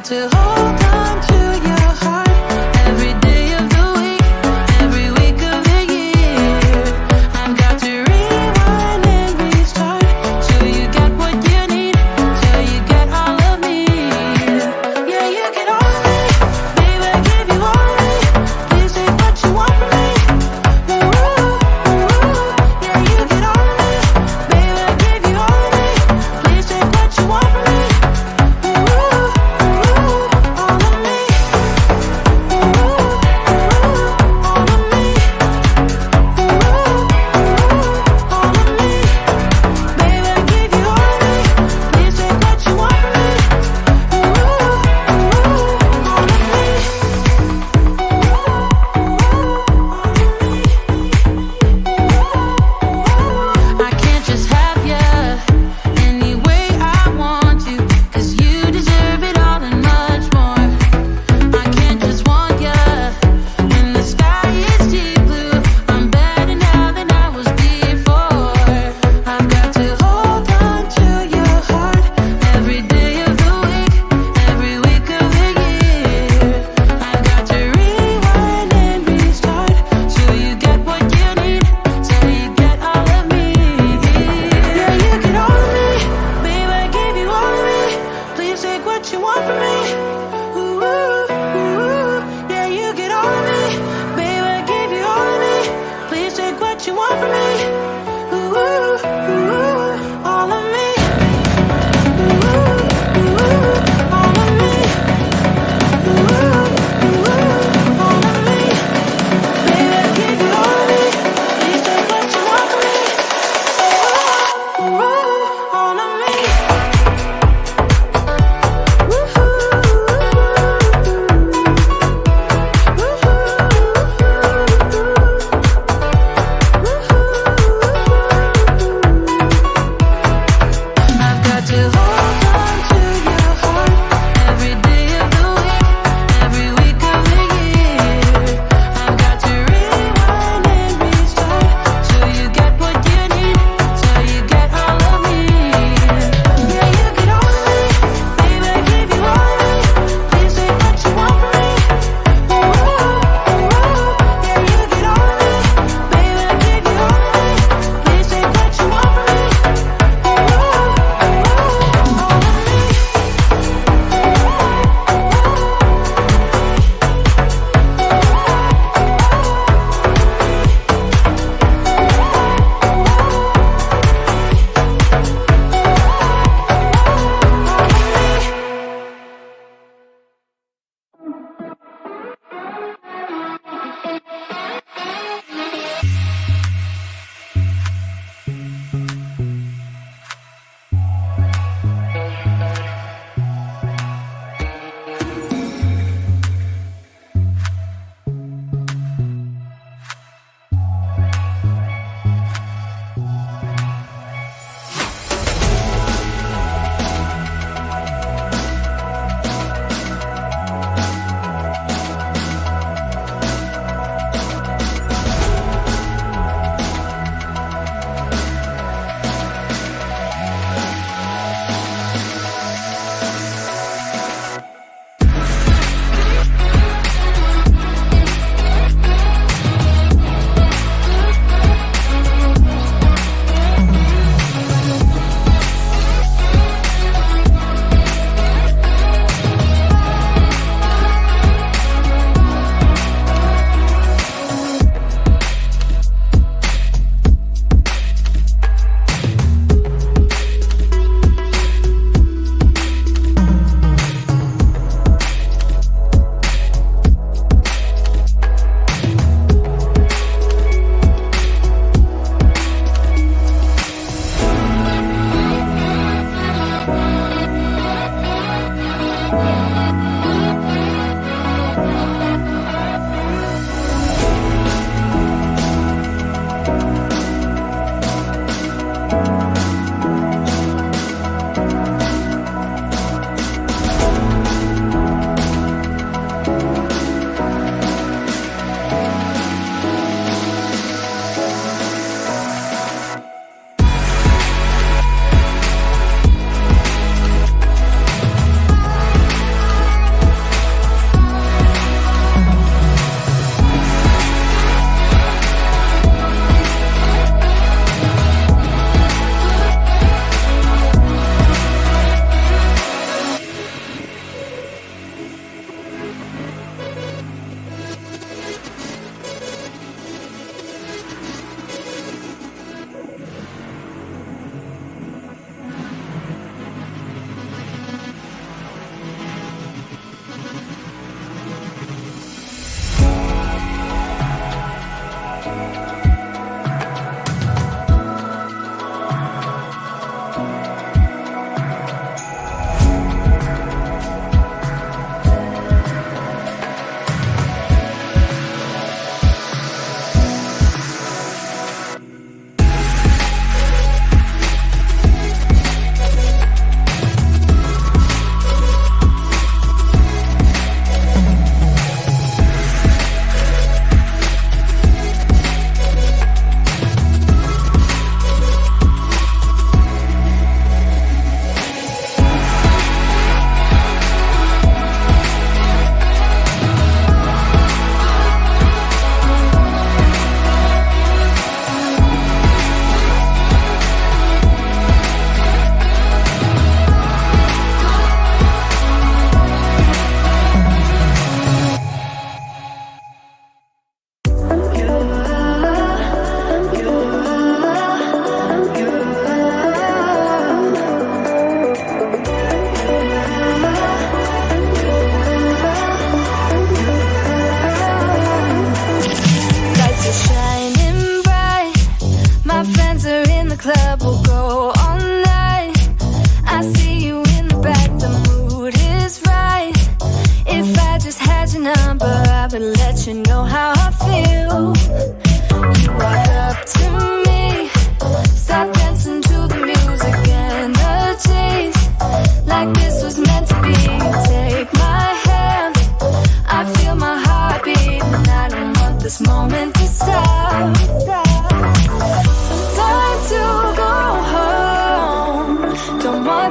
to hold on to your heart every day of the week, every week of the year. I've got to rewind and restart till you get what you need, till you get all of me. Yeah, you get all of me, baby, I give you all of me. Please take what you want from me. Ooh, ooh, yeah, you get all of me, baby, I give you all of me. Please take what you want from me. Ooh, ooh,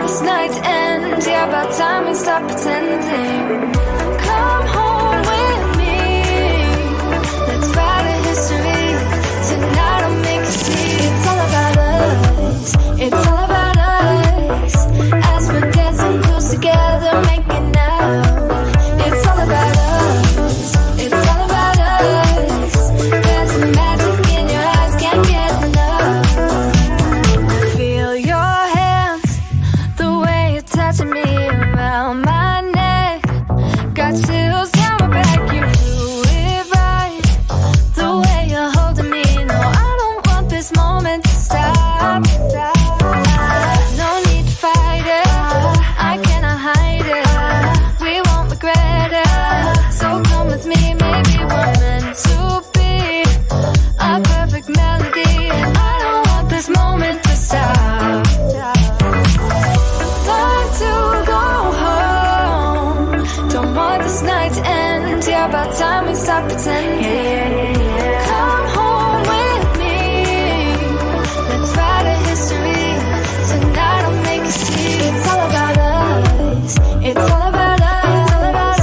this night end. Yeah, about time we stop pretending. Come home with me. Let's write a history. Tonight I'll make you see. It's all about us. It's all about us. As we're dancing close together, making out. It's all about us. It's all about us. There's some magic in your eyes, can't get enough. Feel your hands, the way you're touching me around my neck. Got chills down my back, you do it right. The way you're holding me, no, I don't want this moment to stop. No need to fight it, I cannot hide it. We won't regret it, so come with me, maybe we're meant to be. A perfect melody, and I don't want this moment to stop. Time to go home, don't want this night to end. Yeah, about time we stop pretending. Come home with me. Let's write a history. Tonight I'll make you see. It's all about us. It's all about us. It's all about us.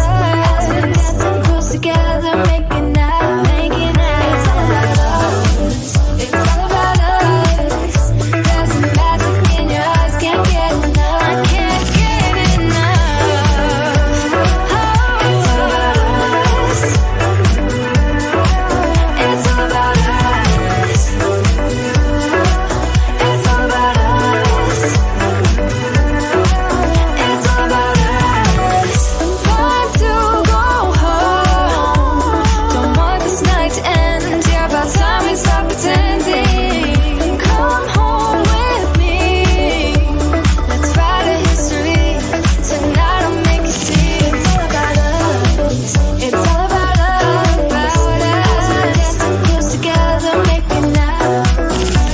As we're dancing close together, making out, making out. It's all about us. It's all about us. There's some magic in your eyes, can't get enough. I can't get enough. Oh, it's all about us. It's all about us. It's all about us. It's all about us. Time to go home. Don't want this night to end. Yeah, about time we stop pretending. Come home with me. Let's write a history. Tonight I'll make you see. It's all about us. It's all about us. Dancing close together, making out.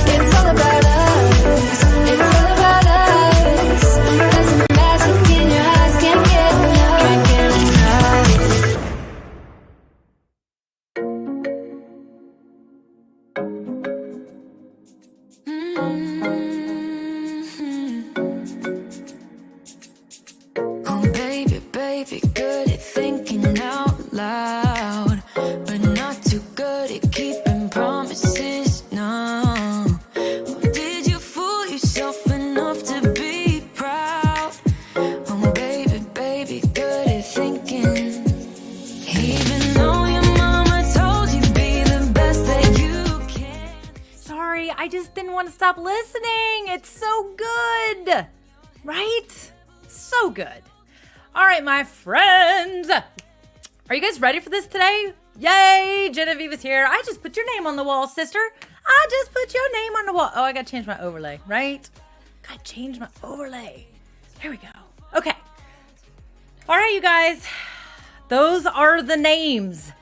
It's all about us. It's all about us. There's some magic in your eyes, can't get enough. Can't get enough. Oh, baby, baby, good at thinking out loud, but not too good at keeping promises. No. Oh, did you fool yourself enough to be proud? Oh, baby, baby, good at thinking. Even though your mama told you be the best that you can. Sorry, I just didn't want to stop listening. It's so good, right? So good. All right, my friends. Are you guys ready for this today? Yay, Genevieve is here. I just put your name on the wall, sister. I just put your name on the wall. Oh, I got to change my overlay, right? Got to change my overlay. Here we go. Okay. All right, you guys. Those are the names.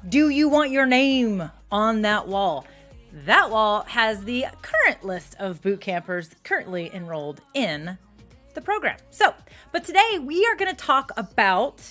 Do you want your name on that wall? That wall has the current list of boot campers currently enrolled in the program. So, but today we are going to talk about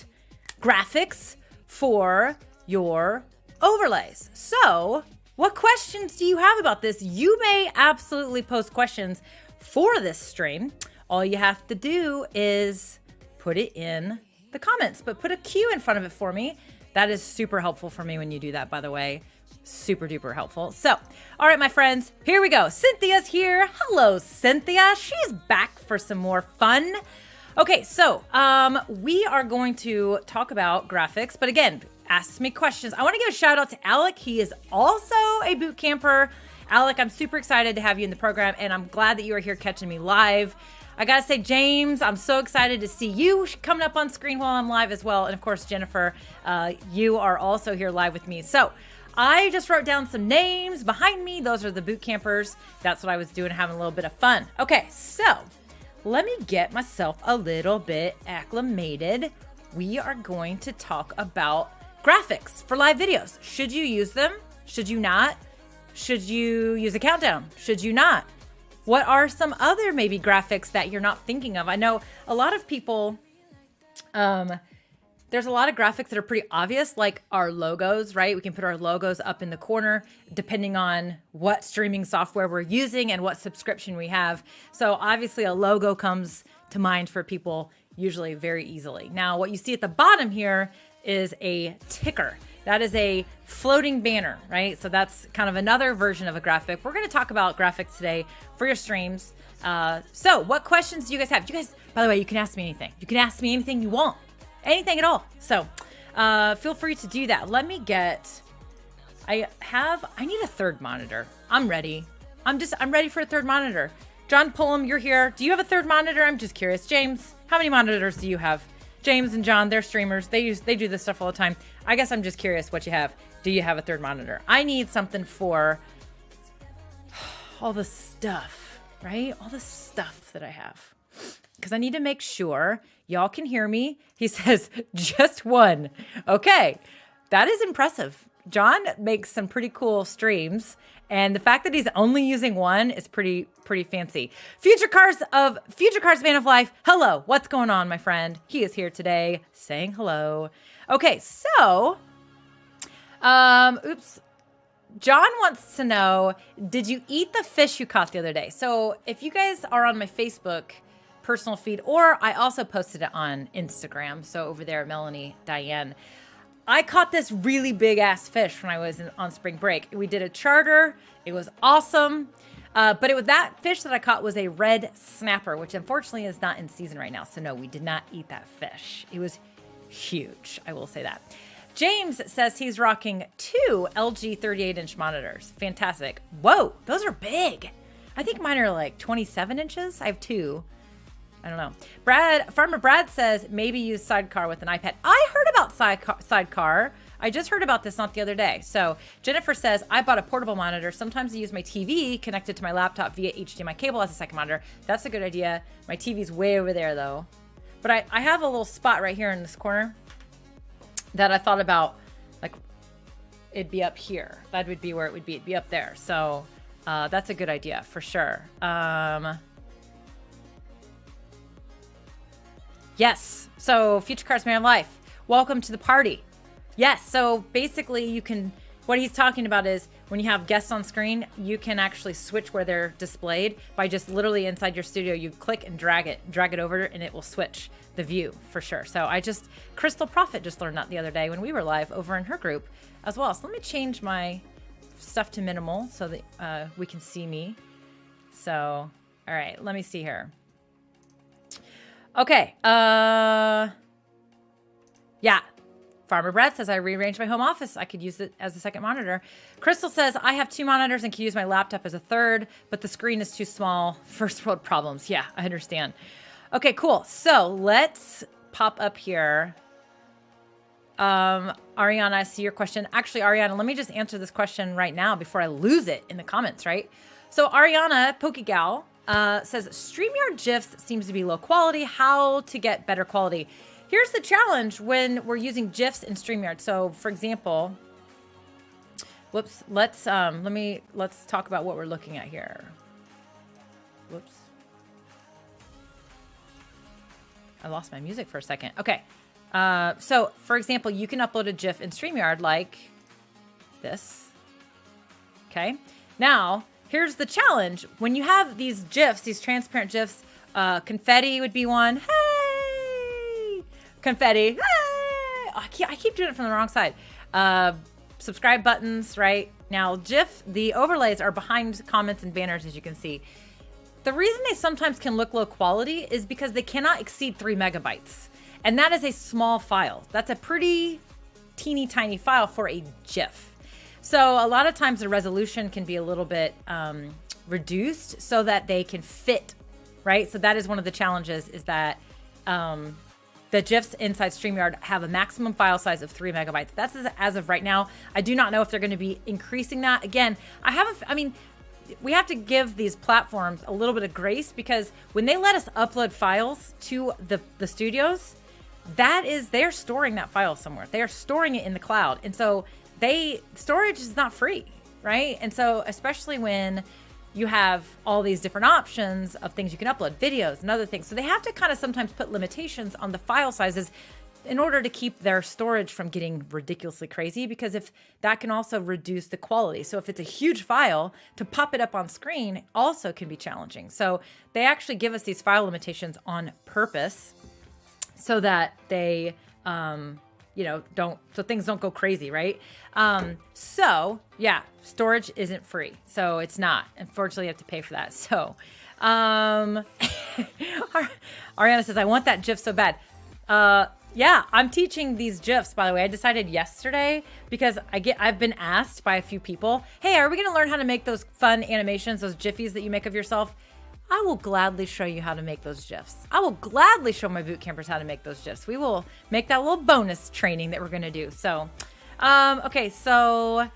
graphics for your overlays. So, what questions do you have about this? You may absolutely post questions for this stream. All you have to do is put it in the comments, but put a Q in front of it for me. That is super helpful for me when you do that, by the way. Super duper helpful. So, all right, my friends, here we go. Cynthia's here. Hello, Cynthia. She's back for some more fun. Okay, so we are going to talk about graphics, but again, ask me questions. I want to give a shout out to Alec. He is also a boot camper. Alec, I'm super excited to have you in the program, and I'm glad that you are here catching me live. I gotta say, James, I'm so excited to see you coming up on screen while I'm live as well. And of course, Jennifer, you are also here live with me. So I just wrote down some names behind me. Those are the boot campers. That's what I was doing, having a little bit of fun. Okay, so let me get myself a little bit acclimated. We are going to talk about graphics for live videos. Should you use them? Should you not? Should you use a countdown? Should you not? What are some other maybe graphics that you're not thinking of? I know a lot of people there's a lot of graphics that are pretty obvious, like our logos, right? We can put our logos up in the corner depending on what streaming software we're using and what subscription we have. So obviously a logo comes to mind for people usually very easily. Now, what you see at the bottom here is a ticker. That is a floating banner, right? So that's kind of another version of a graphic. We're going to talk about graphics today for your streams. So what questions do you guys have? You guys, by the way, you can ask me anything. You can ask me anything you want. Anything at all. So feel free to do that. Let me get, I need a third monitor. I'm ready. I'm ready for a third monitor. John Pullum, you're here. Do you have a third monitor? I'm just curious. James, how many monitors do you have? James and John, they're streamers. They do this stuff all the time. I guess I'm just curious what you have. Do you have a third monitor? I need something for all the stuff, right? All the stuff that I have. Because I need to make sure y'all can hear me. He says, just one. Okay, that is impressive. John makes some pretty cool streams. And the fact that he's only using one is pretty fancy. Future Cars Van of Life. Hello, what's going on, my friend? He is here today saying hello. Okay, so, oops. John wants to know, did you eat the fish you caught the other day? So if you guys are on my Facebook personal feed, or I also posted it on Instagram. So over there, Melanie Diane, I caught this really big ass fish when I was on spring break. We did a charter. It was awesome. But that fish that I caught was a red snapper, which unfortunately is not in season right now. So no, we did not eat that fish. It was huge. I will say that. James says he's rocking 2 LG 38-inch monitors. Fantastic. Whoa, those are big. I think mine are like 27 inches. I have 2. I don't know. Farmer Brad says maybe use Sidecar with an iPad. I heard about Sidecar. I just heard about this not the other day. So Jennifer says, I bought a portable monitor. Sometimes I use my TV connected to my laptop via HDMI cable as a second monitor. That's a good idea. My TV's way over there though. But I have a little spot right here in this corner that I thought about, like it'd be up here. That would be where it would be. It'd be up there. So that's a good idea for sure. Yes. So Future Cars Man Life, welcome to the party. Yes. So basically what he's talking about is when you have guests on screen, you can actually switch where they're displayed by just literally inside your studio. You click and drag it over and it will switch the view for sure. So Crystal Prophet just learned that the other day when we were live over in her group as well. So let me change my stuff to minimal so that we can see me. So, all right, let me see here. Okay. Yeah. Farmer Brad says I rearranged my home office. I could use it as a second monitor. Crystal says I have 2 monitors and can use my laptop as a third, but the screen is too small. First world problems. Yeah, I understand. Okay, cool. So let's pop up here. Ariana, I see your question. Actually, Ariana, let me just answer this question right now before I lose it in the comments, right? So Ariana Pokegal says, StreamYard GIFs seems to be low quality. How to get better quality? Here's the challenge when we're using GIFs in StreamYard. So for example, whoops, let's talk about what we're looking at here. Whoops. I lost my music for a second. Okay. So for example, you can upload a GIF in StreamYard like this. Okay. Now, here's the challenge. When you have these GIFs, these transparent GIFs, confetti would be one. Hey! Confetti. Hey! Oh, I keep doing it from the wrong side. Subscribe buttons, right? Now, GIF, the overlays are behind comments and banners, as you can see. The reason they sometimes can look low quality is because they cannot exceed 3 megabytes. And that is a small file. That's a pretty teeny tiny file for a GIF. So a lot of times the resolution can be a little bit reduced so that they can fit, right? So that is one of the challenges, is that the GIFs inside StreamYard have a maximum file size of 3 megabytes. That's as of right now. I do not know if they're going to be increasing that. Again, we have to give these platforms a little bit of grace, because when they let us upload files to the studios, they're storing that file somewhere. They are storing it in the cloud. And so storage is not free, right? And so especially when you have all these different options of things you can upload, videos and other things. So they have to kind of sometimes put limitations on the file sizes in order to keep their storage from getting ridiculously crazy, because if that can also reduce the quality. So if it's a huge file, to pop it up on screen also can be challenging. So they actually give us these file limitations on purpose so that they, so things don't go crazy, right? So yeah, storage isn't free. So it's not. Unfortunately, you have to pay for that. So, Ariana says, I want that GIF so bad. Yeah, I'm teaching these GIFs, by the way. I decided yesterday because I've been asked by a few people, hey, are we going to learn how to make those fun animations, those GIFs that you make of yourself? I will gladly show you how to make those GIFs. I will gladly show my boot campers how to make those GIFs. We will make that little bonus training that we're going to do. So, okay, so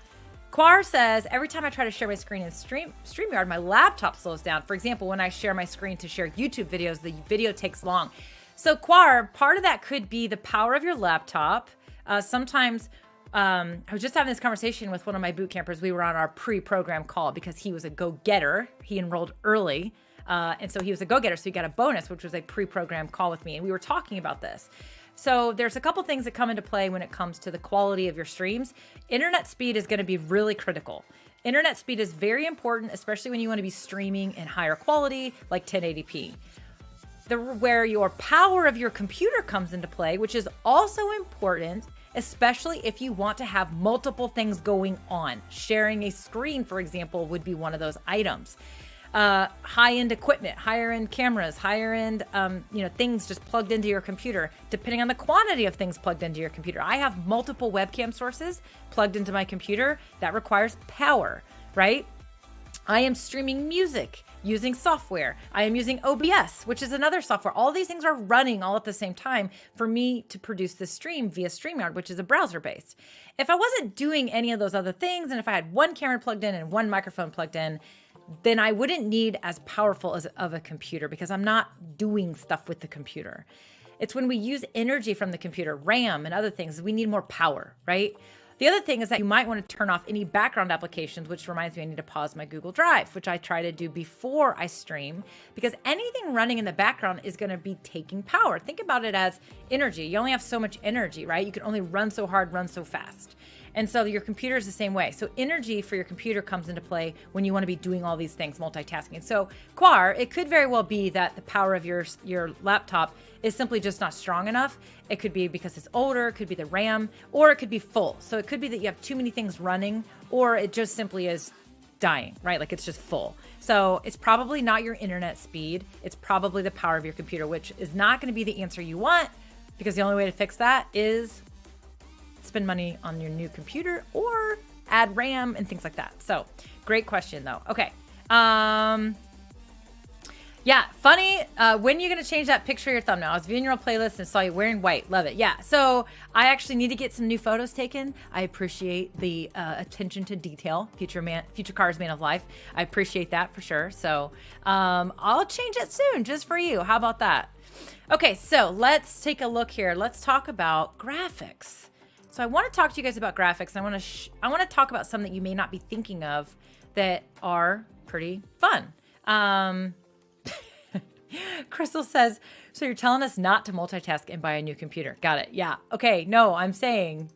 Quar says, every time I try to share my screen in StreamYard, my laptop slows down. For example, when I share my screen to share YouTube videos, the video takes long. So Quar, part of that could be the power of your laptop. Sometimes, I was just having this conversation with one of my boot campers. We were on our pre-program call because he was a go-getter. He enrolled early. And so he was a go-getter. So he got a bonus, which was a pre-program call with me. And we were talking about this. So there's a couple things that come into play when it comes to the quality of your streams. Internet speed is going to be really critical. Internet speed is very important, especially when you want to be streaming in higher quality, like 1080p. Where your power of your computer comes into play, which is also important, especially if you want to have multiple things going on. Sharing a screen, for example, would be one of those items. High-end equipment, higher-end cameras, higher-end, things just plugged into your computer, depending on the quantity of things plugged into your computer. I have multiple webcam sources plugged into my computer. That requires power, right? I am streaming music using software. I am using OBS, which is another software. All these things are running all at the same time for me to produce this stream via StreamYard, which is a browser-based. If I wasn't doing any of those other things, and if I had one camera plugged in and one microphone plugged in, then I wouldn't need as powerful of a computer because I'm not doing stuff with the computer. It's when we use energy from the computer, RAM and other things, we need more power, right? The other thing is that you might want to turn off any background applications, which reminds me I need to pause my Google Drive, which I try to do before I stream, because anything running in the background is going to be taking power. Think about it as energy. You only have so much energy, right? You can only run so hard, run so fast. And so your computer is the same way. So energy for your computer comes into play when you want to be doing all these things, multitasking. So Quar, it could very well be that the power of your laptop is simply just not strong enough. It could be because it's older, it could be the RAM, or it could be full. So it could be that you have too many things running, or it just simply is dying, right? Like it's just full. So it's probably not your internet speed. It's probably the power of your computer, which is not going to be the answer you want, because the only way to fix that is spend money on your new computer or add RAM and things like that. So great question though. Okay. Yeah, funny. When are you going to change that picture of your thumbnail? I was viewing your old playlist and saw you wearing white. Love it. Yeah. So I actually need to get some new photos taken. I appreciate the attention to detail. Future Cars Man of Life. I appreciate that for sure. So I'll change it soon just for you. How about that? Okay. So let's take a look here. Let's talk about graphics. So I want to talk to you guys about graphics. I want to talk about some that you may not be thinking of that are pretty fun. Crystal says, so you're telling us not to multitask and buy a new computer. Got it. Yeah. Okay. No, I'm saying,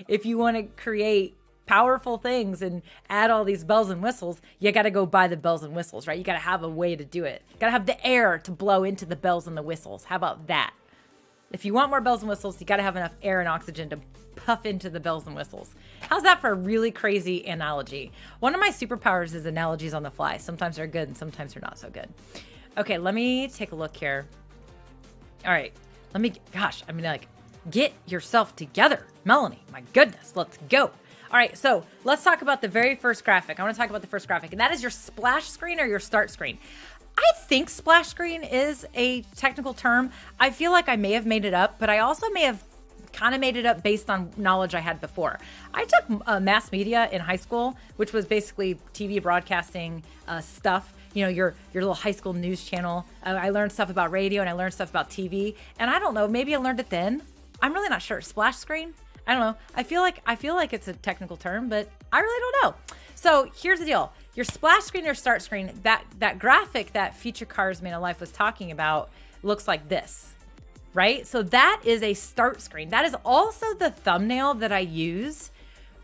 if you want to create powerful things and add all these bells and whistles, you got to go buy the bells and whistles, right? You got to have a way to do it. Got to have the air to blow into the bells and the whistles. How about that? If you want more bells and whistles, you got to have enough air and oxygen to puff into the bells and whistles. How's that for a really crazy analogy? One of my superpowers is analogies on the fly. Sometimes they're good and sometimes they're not so good. Okay, let me take a look here. All right, get yourself together. Melanie, my goodness, let's go. All right, so let's talk about the very first graphic. I want to talk about the first graphic, and that is your splash screen or your start screen. I think splash screen is a technical term. I feel like I may have made it up, but I also may have kind of made it up based on knowledge I had before. I took mass media in high school, which was basically TV broadcasting stuff. You know, your little high school news channel. I learned stuff about radio and I learned stuff about TV. And I don't know, maybe I learned it then. I'm really not sure. Splash screen? I don't know. I feel like it's a technical term, but I really don't know. So here's the deal. Your splash screen or start screen, that graphic that Future Cars Man of Life was talking about looks like this. right? So that is a start screen. That is also the thumbnail that I use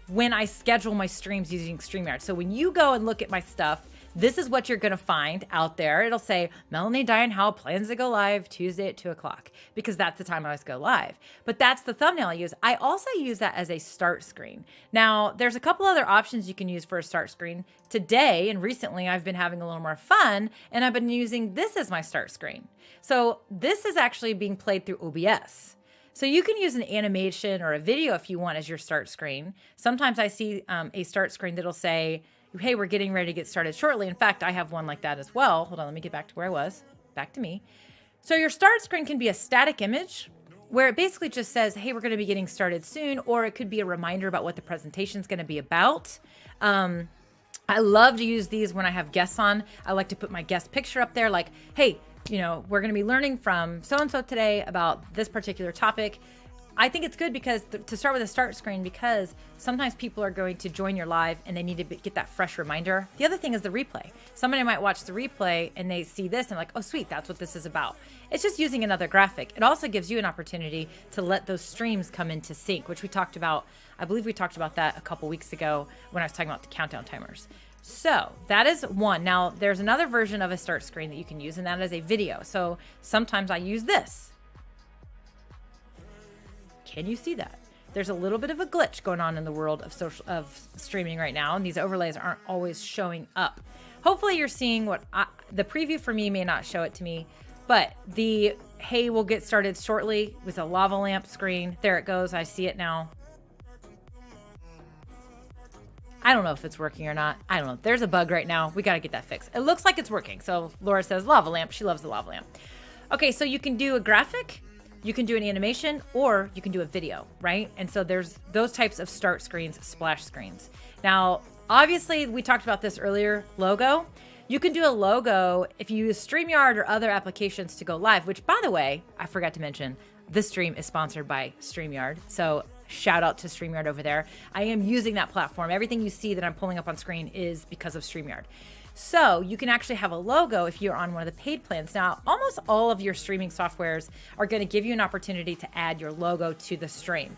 when I schedule my streams using StreamYard. So when you go and look at my stuff, this is what you're going to find out there. It'll say Melanie Diane Howe plans to go live Tuesday at 2:00 because that's the time I always go live. But that's the thumbnail I use. I also use that as a start screen. Now, there's a couple other options you can use for a start screen. Today and recently, I've been having a little more fun and I've been using this as my start screen. So this is actually being played through OBS. So you can use an animation or a video if you want as your start screen. Sometimes I see a start screen that'll say, hey, we're getting ready to get started shortly. In fact, I have one like that as well. Hold on, let me get back to where I was. Back to me. So your start screen can be a static image where it basically just says, hey, we're going to be getting started soon, or it could be a reminder about what the presentation is going to be about. I love to use these when I have guests on. I like to put my guest picture up there like, hey, you know, we're going to be learning from so-and-so today about this particular topic. I think it's good because to start with a start screen, because sometimes people are going to join your live and they need to get that fresh reminder. The other thing is the replay. Somebody might watch the replay and they see this and like, oh, sweet, that's what this is about. It's just using another graphic. It also gives you an opportunity to let those streams come into sync, which we talked about. I believe we talked about that a couple weeks ago when I was talking about the countdown timers. So that is one. Now there's another version of a start screen that you can use, and that is a video. So sometimes I use this. Can you see that? There's a little bit of a glitch going on in the world of streaming right now, and these overlays aren't always showing up. Hopefully you're seeing the preview for me may not show it to me, but the hey, we'll get started shortly with a lava lamp screen. There it goes. I see it now. I don't know if it's working or not. I don't know. There's a bug right now. We got to get that fixed. It looks like it's working. So Laura says lava lamp. She loves the lava lamp. Okay, so you can do a graphic, you can do an animation, or you can do a video, right? And so there's those types of start screens, splash screens. Now, obviously, we talked about this earlier, logo. You can do a logo if you use StreamYard or other applications to go live, which, by the way, I forgot to mention, this stream is sponsored by StreamYard. So shout out to StreamYard over there. I am using that platform. Everything you see that I'm pulling up on screen is because of StreamYard. So you can actually have a logo if you're on one of the paid plans. Now, almost all of your streaming softwares are going to give you an opportunity to add your logo to the stream,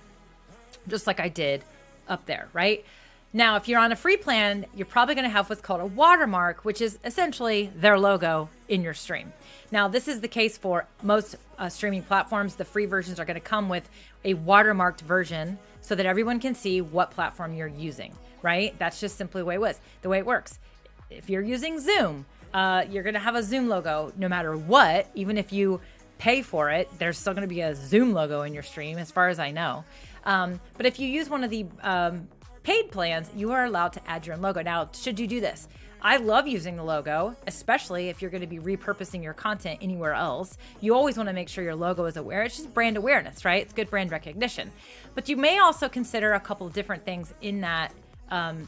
just like I did up there, right? Now, if you're on a free plan, you're probably going to have what's called a watermark, which is essentially their logo in your stream. Now, this is the case for most streaming platforms. The free versions are going to come with a watermarked version so that everyone can see what platform you're using, right? That's just simply the way it works. If you're using Zoom, you're going to have a Zoom logo no matter what. Even if you pay for it, there's still going to be a Zoom logo in your stream, as far as I know. But if you use one of the paid plans, you are allowed to add your own logo. Now, should you do this? I love using the logo, especially if you're going to be repurposing your content anywhere else. You always want to make sure your logo is aware. It's just brand awareness, right? It's good brand recognition. But you may also consider a couple of different things in that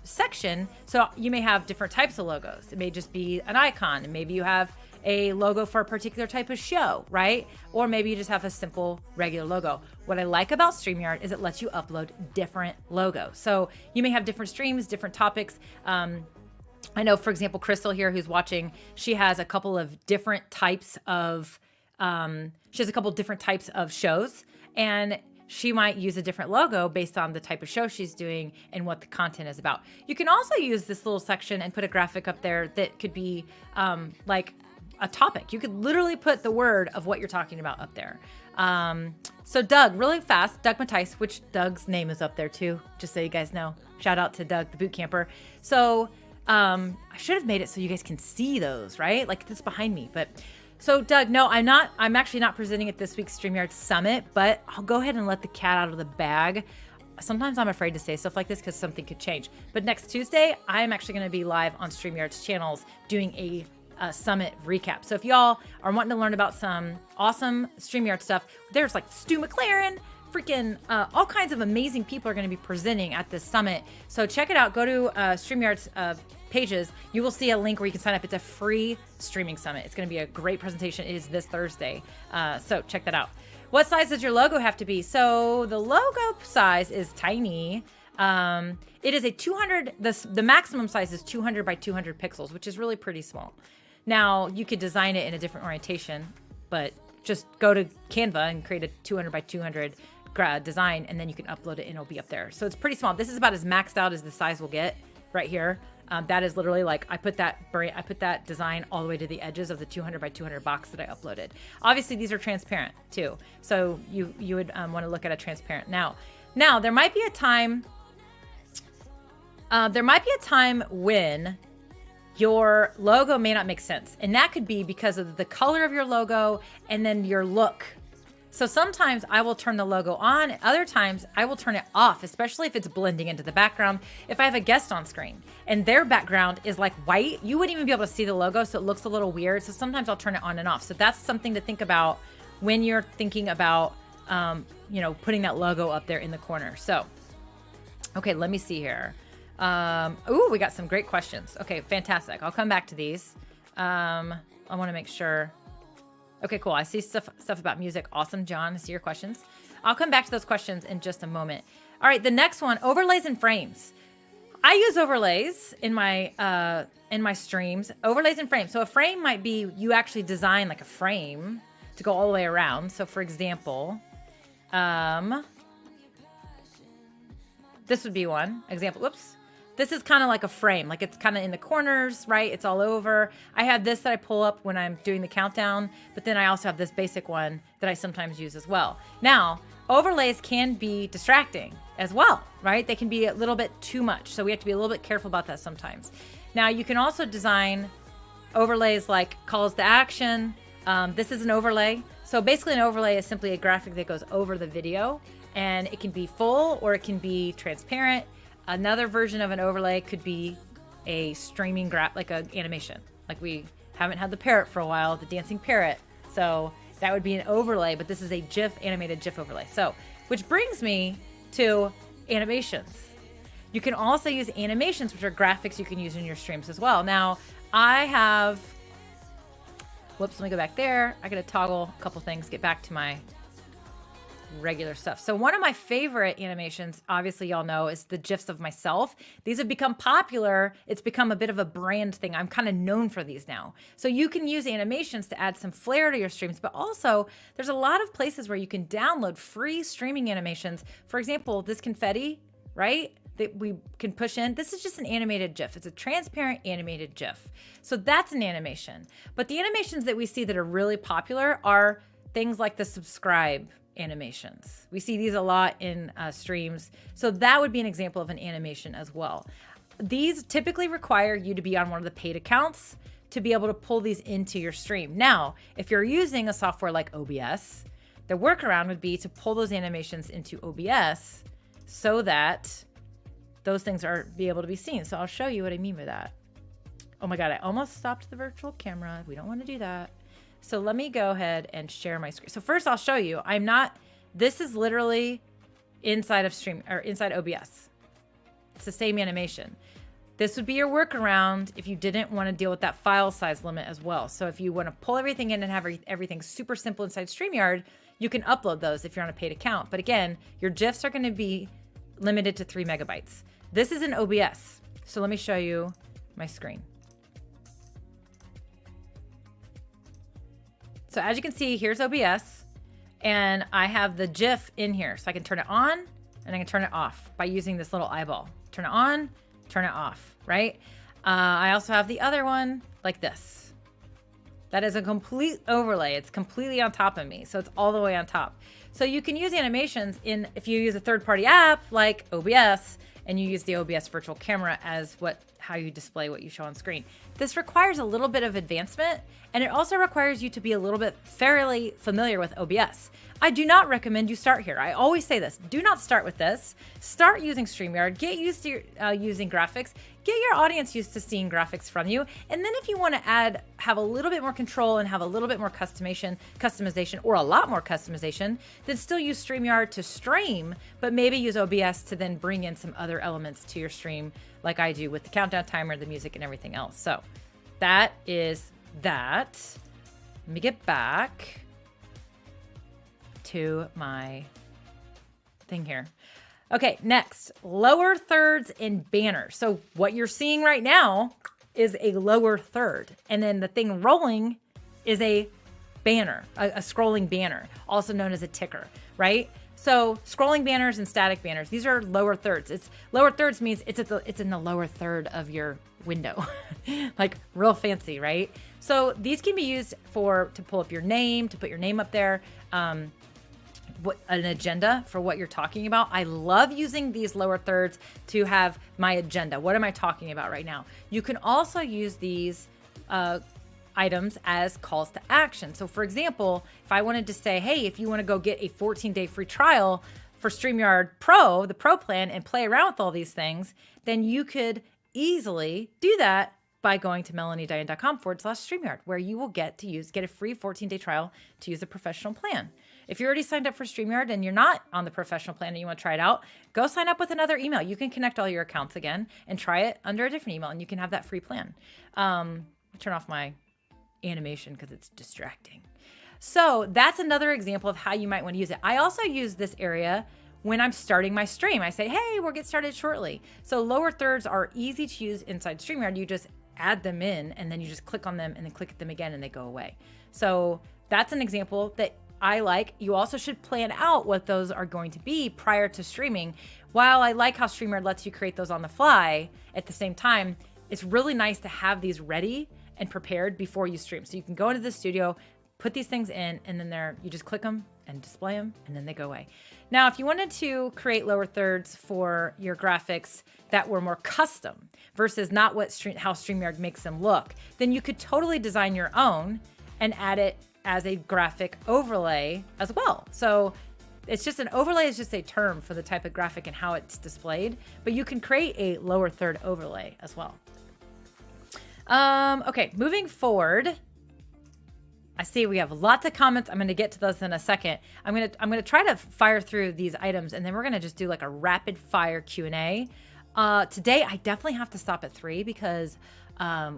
section. So you may have different types of logos. It may just be an icon, and maybe you have a logo for a particular type of show, right? Or maybe you just have a simple regular logo. What I like about StreamYard is it lets you upload different logos. So you may have different streams, different topics. I know, for example, Crystal here who's watching, she has a couple of different types of shows, and she might use a different logo based on the type of show she's doing and what the content is about. You can also use this little section and put a graphic up there that could be like a topic. You could literally put the word of what you're talking about up there. So Doug, really fast, Doug Mattice, which Doug's name is up there too, just so you guys know. Shout out to Doug, the boot camper. So I should have made it so you guys can see those, right? Like this behind me. But so Doug, no, I'm actually not presenting at this week's StreamYard Summit, but I'll go ahead and let the cat out of the bag. Sometimes I'm afraid to say stuff like this because something could change. But next Tuesday, I'm actually going to be live on StreamYard's channels doing a Summit recap. So if y'all are wanting to learn about some awesome StreamYard stuff, there's like Stu McLaren, freaking all kinds of amazing people are going to be presenting at this summit. So check it out. Go to StreamYard's pages. You will see a link where you can sign up. It's a free streaming summit. It's going to be a great presentation. It is this Thursday. So check that out. What size does your logo have to be? So the logo size is tiny. It is a 200, the maximum size is 200 by 200 pixels, which is really pretty small. Now, you could design it in a different orientation, but just go to Canva and create a 200 by 200 design, and then you can upload it and it'll be up there. So it's pretty small. This is about as maxed out as the size will get right here. That is literally like I put that design all the way to the edges of the 200 by 200 box that I uploaded. Obviously, these are transparent too, so you would want to look at a transparent. Now there might be a time. There might be a time when your logo may not make sense, and that could be because of the color of your logo and then your look. So sometimes I will turn the logo on, other times I will turn it off, especially if it's blending into the background. If I have a guest on screen and their background is like white, you wouldn't even be able to see the logo, so it looks a little weird. So sometimes I'll turn it on and off. So that's something to think about when you're thinking about, putting that logo up there in the corner. So, okay, let me see here. We got some great questions. Okay, fantastic. I'll come back to these. I want to make sure. Okay, cool. I see stuff about music. Awesome, John. I see your questions. I'll come back to those questions in just a moment. All right, the next one, overlays and frames. I use overlays in my streams. Overlays and frames. So a frame might be you actually design like a frame to go all the way around. So for example, this would be one example. Whoops. This is kind of like a frame, like it's kind of in the corners, right? It's all over. I have this that I pull up when I'm doing the countdown, but then I also have this basic one that I sometimes use as well. Now, overlays can be distracting as well, right? They can be a little bit too much. So we have to be a little bit careful about that sometimes. Now, you can also design overlays like calls to action. This is an overlay. So basically an overlay is simply a graphic that goes over the video, and it can be full or it can be transparent. Another version of an overlay could be a streaming like an animation. Like we haven't had the parrot for a while, the dancing parrot. So that would be an overlay, but this is a animated GIF overlay. So, which brings me to animations. You can also use animations, which are graphics you can use in your streams as well. Now, I have, let me go back there. I got to toggle a couple things, get back to my regular stuff. So one of my favorite animations, obviously y'all know, is the GIFs of myself. These have become popular. It's become a bit of a brand thing. I'm kind of known for these now. So you can use animations to add some flair to your streams, but also there's a lot of places where you can download free streaming animations. For example, this confetti, right? That we can push in. This is just an animated GIF. It's a transparent animated GIF. So that's an animation. But the animations that we see that are really popular are things like the subscribe animations. We see these a lot in streams. So that would be an example of an animation as well. These typically require you to be on one of the paid accounts to be able to pull these into your stream. Now, if you're using a software like OBS, the workaround would be to pull those animations into OBS so that those things are be able to be seen. So I'll show you what I mean by that. Oh my God, I almost stopped the virtual camera. We don't want to do that. So let me go ahead and share my screen. So first I'll show you, this is literally inside of inside OBS. It's the same animation. This would be your workaround if you didn't want to deal with that file size limit as well. So if you want to pull everything in and have everything super simple inside StreamYard, you can upload those if you're on a paid account. But again, your GIFs are going to be limited to 3 megabytes. This is an OBS. So let me show you my screen. So as you can see, here's OBS, and I have the GIF in here. So I can turn it on and I can turn it off by using this little eyeball. Turn it on, turn it off, right? I also have the other one like this. That is a complete overlay. It's completely on top of me. So it's all the way on top. So you can use animations if you use a third-party app like OBS and you use the OBS virtual camera as how you display what you show on screen. This requires a little bit of advancement, and it also requires you to be a little bit fairly familiar with OBS. I do not recommend you start here. I always say this. Do not start with this. Start using StreamYard. Get used to using graphics. Get your audience used to seeing graphics from you. And then if you want to have a little bit more control and have a little bit more customization, or a lot more customization, then still use StreamYard to stream, but maybe use OBS to then bring in some other elements to your stream, like I do with the countdown timer, the music, and everything else. So that is that. Let me get back to my thing here. Okay, next, lower thirds and banners. So what you're seeing right now is a lower third, and then the thing rolling is a banner, a scrolling banner, also known as a ticker, right? So scrolling banners and static banners, these are lower thirds. It's lower thirds means it's in the lower third of your window, like real fancy, right? So these can be used to pull up your name, to put your name up there, an agenda for what you're talking about. I love using these lower thirds to have my agenda. What am I talking about right now? You can also use these items as calls to action. So for example, if I wanted to say, hey, if you want to go get a 14-day free trial for StreamYard Pro, the Pro plan, and play around with all these things, then you could easily do that by going to melaniediane.com/StreamYard, where you will get a free 14-day trial to use a professional plan. If you're already signed up for StreamYard and you're not on the professional plan and you want to try it out, go sign up with another email. You can connect all your accounts again and try it under a different email, and you can have that free plan. Turn off my animation because it's distracting. So that's another example of how you might want to use it. I also use this area when I'm starting my stream. I say, hey, we'll get started shortly. So lower thirds are easy to use inside StreamYard. You just add them in, and then you just click on them and then click them again and they go away. So that's an example that I like. You also should plan out what those are going to be prior to streaming. While I like how StreamYard lets you create those on the fly, at the same time, it's really nice to have these ready and prepared before you stream. So you can go into the studio, put these things in, and then you just click them and display them, and then they go away. Now, if you wanted to create lower thirds for your graphics that were more custom versus not how StreamYard makes them look, then you could totally design your own and add it as a graphic overlay as well. So it's just an overlay is just a term for the type of graphic and how it's displayed, but you can create a lower third overlay as well. Okay, moving forward, I see we have lots of comments. I'm going to get to those in a second. I'm going to try to fire through these items, and then we're going to just do like a rapid fire Q&A. Today, I definitely have to stop at 3 because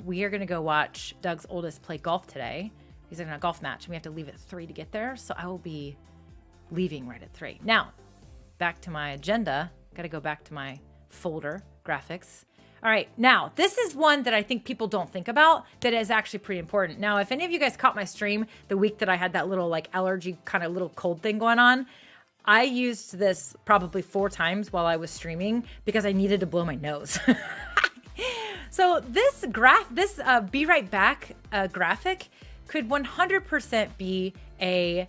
we are going to go watch Doug's oldest play golf today. He's in a golf match, and we have to leave at 3 to get there. So I will be leaving right at 3. Now, back to my agenda. Got to go back to my folder, graphics. All right, now this is one that I think people don't think about that is actually pretty important. Now, if any of you guys caught my stream the week that I had that little like allergy kind of little cold thing going on, I used this probably 4 times while I was streaming because I needed to blow my nose. So this Be Right Back graphic could 100% be a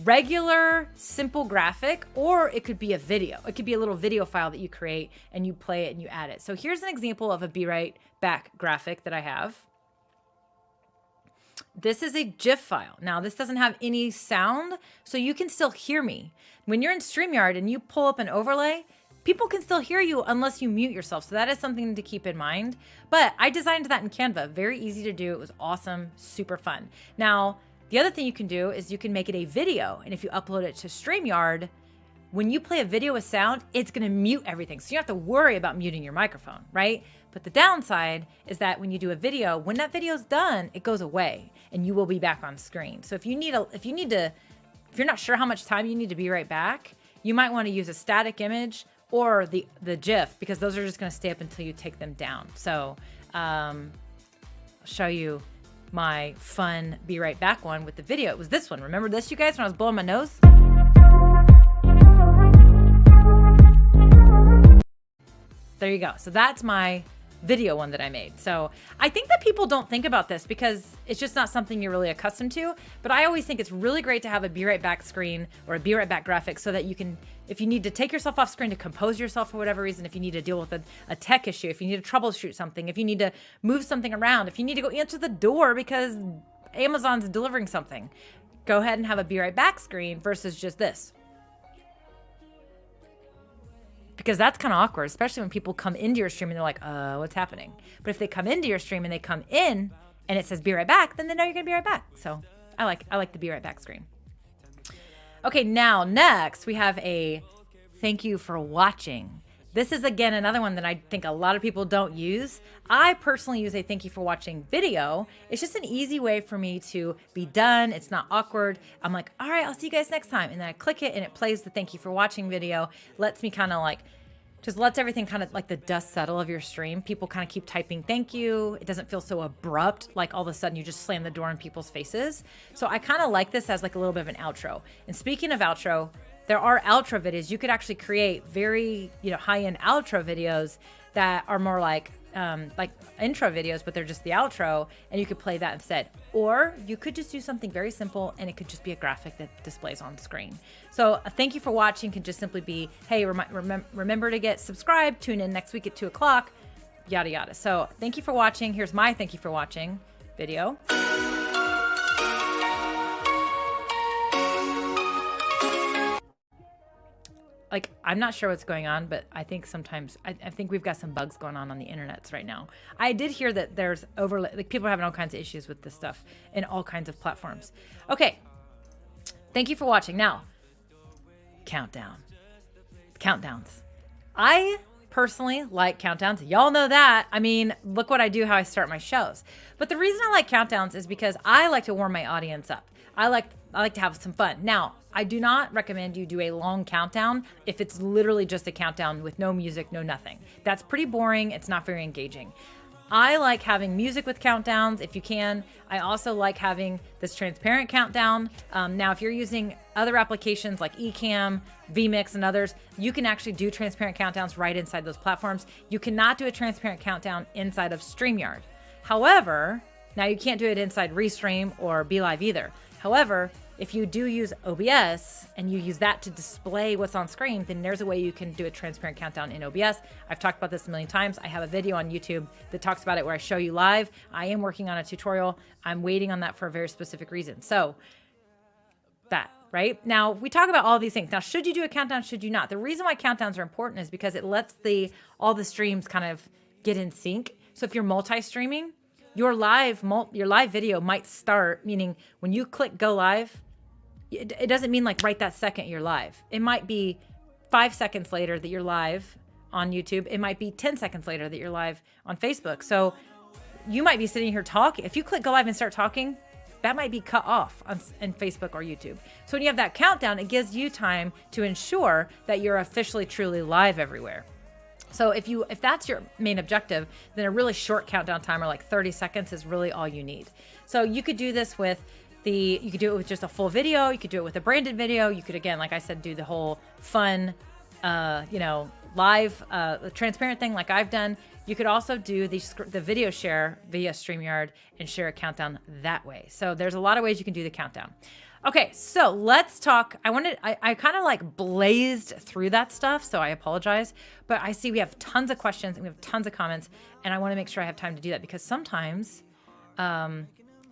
regular, simple graphic, or it could be a video. It could be a little video file that you create and you play it and you add it. So here's an example of a Be Right Back graphic that I have. This is a GIF file. Now, this doesn't have any sound, so you can still hear me. When you're in StreamYard and you pull up an overlay, people can still hear you unless you mute yourself. So that is something to keep in mind. But I designed that in Canva. Very easy to do. It was awesome, super fun. Now, the other thing you can do is you can make it a video. And if you upload it to StreamYard, when you play a video with sound, it's going to mute everything. So you don't have to worry about muting your microphone, right? But the downside is that when you do a video, when that video is done, it goes away and you will be back on screen. So if you're not sure how much time you need to be right back, you might want to use a static image or the GIF, because those are just going to stay up until you take them down. So I'll show you my fun Be Right Back one with the video. It was this one. Remember this, you guys, when I was blowing my nose? There you go. So that's my video one that I made. So I think that people don't think about this because it's just not something you're really accustomed to. But I always think it's really great to have a Be Right Back screen or a Be Right Back graphic so that you can, if you need to take yourself off screen to compose yourself for whatever reason, if you need to deal with a tech issue, if you need to troubleshoot something, if you need to move something around, if you need to go answer the door because Amazon's delivering something, go ahead and have a Be Right Back screen versus just this. Because that's kind of awkward, especially when people come into your stream and they're like, what's happening? But if they come into your stream and they come in and it says Be Right Back, then they know you're going to be right back. So I like the Be Right Back screen. Okay, now next we have a thank you for watching. This is, again, another one that I think a lot of people don't use. I personally use a thank you for watching video. It's just an easy way for me to be done. It's not awkward. I'm like, all right, I'll see you guys next time. And then I click it and it plays the thank you for watching video. Lets me kind of like just lets everything kind of like the dust settle of your stream. People kind of keep typing thank you. It doesn't feel so abrupt, like all of a sudden you just slam the door in people's faces. So I kind of like this as like a little bit of an outro. And speaking of outro, there are outro videos. You could actually create very, high-end outro videos that are more like intro videos, but they're just the outro, and you could play that instead. Or you could just do something very simple, and it could just be a graphic that displays on screen. So thank you for watching can just simply be, hey, remember to get subscribed, tune in next week at 2 o'clock, yada, yada. So thank you for watching. Here's my thank you for watching video. Like, I'm not sure what's going on, but I think sometimes, I think we've got some bugs going on the internets right now. I did hear that there's like people are having all kinds of issues with this stuff in all kinds of platforms. Okay. Thank you for watching. Now, countdowns. I personally like countdowns. Y'all know that. I mean, look what I do, how I start my shows. But the reason I like countdowns is because I like to warm my audience up. I like to have some fun. Now, I do not recommend you do a long countdown if it's literally just a countdown with no music, no nothing. That's pretty boring. It's not very engaging. I like having music with countdowns if you can. I also like having this transparent countdown. Now, if you're using other applications like Ecamm, vMix, and others, you can actually do transparent countdowns right inside those platforms. You cannot do a transparent countdown inside of StreamYard. However, now you can't do it inside Restream or BeLive either. However, if you do use OBS and you use that to display what's on screen, then there's a way you can do a transparent countdown in OBS. I've talked about this a million times. I have a video on YouTube that talks about it where I show you live. I am working on a tutorial. I'm waiting on that for a very specific reason. So that, right? Now, we talk about all these things. Now, should you do a countdown? Should you not? The reason why countdowns are important is because it lets all the streams kind of get in sync. So if you're multi-streaming, your live video might start, meaning when you click go live, it doesn't mean like right that second you're live. It might be 5 seconds later that you're live on YouTube. It might be 10 seconds later that you're live on Facebook. So you might be sitting here talking. If you click go live and start talking, that might be cut off on Facebook or YouTube. So when you have that countdown, it gives you time to ensure that you're officially truly live everywhere. So if that's your main objective, then a really short countdown timer, like 30 seconds, is really all you need. So you could do this with you could do it with just a full video. You could do it with a branded video. You could, again, like I said, do the whole fun, live, transparent thing like I've done. You could also do the video share via StreamYard and share a countdown that way. So there's a lot of ways you can do the countdown. Okay, so let's talk. I kind of like blazed through that stuff, so I apologize. But I see we have tons of questions and we have tons of comments, and I want to make sure I have time to do that because sometimes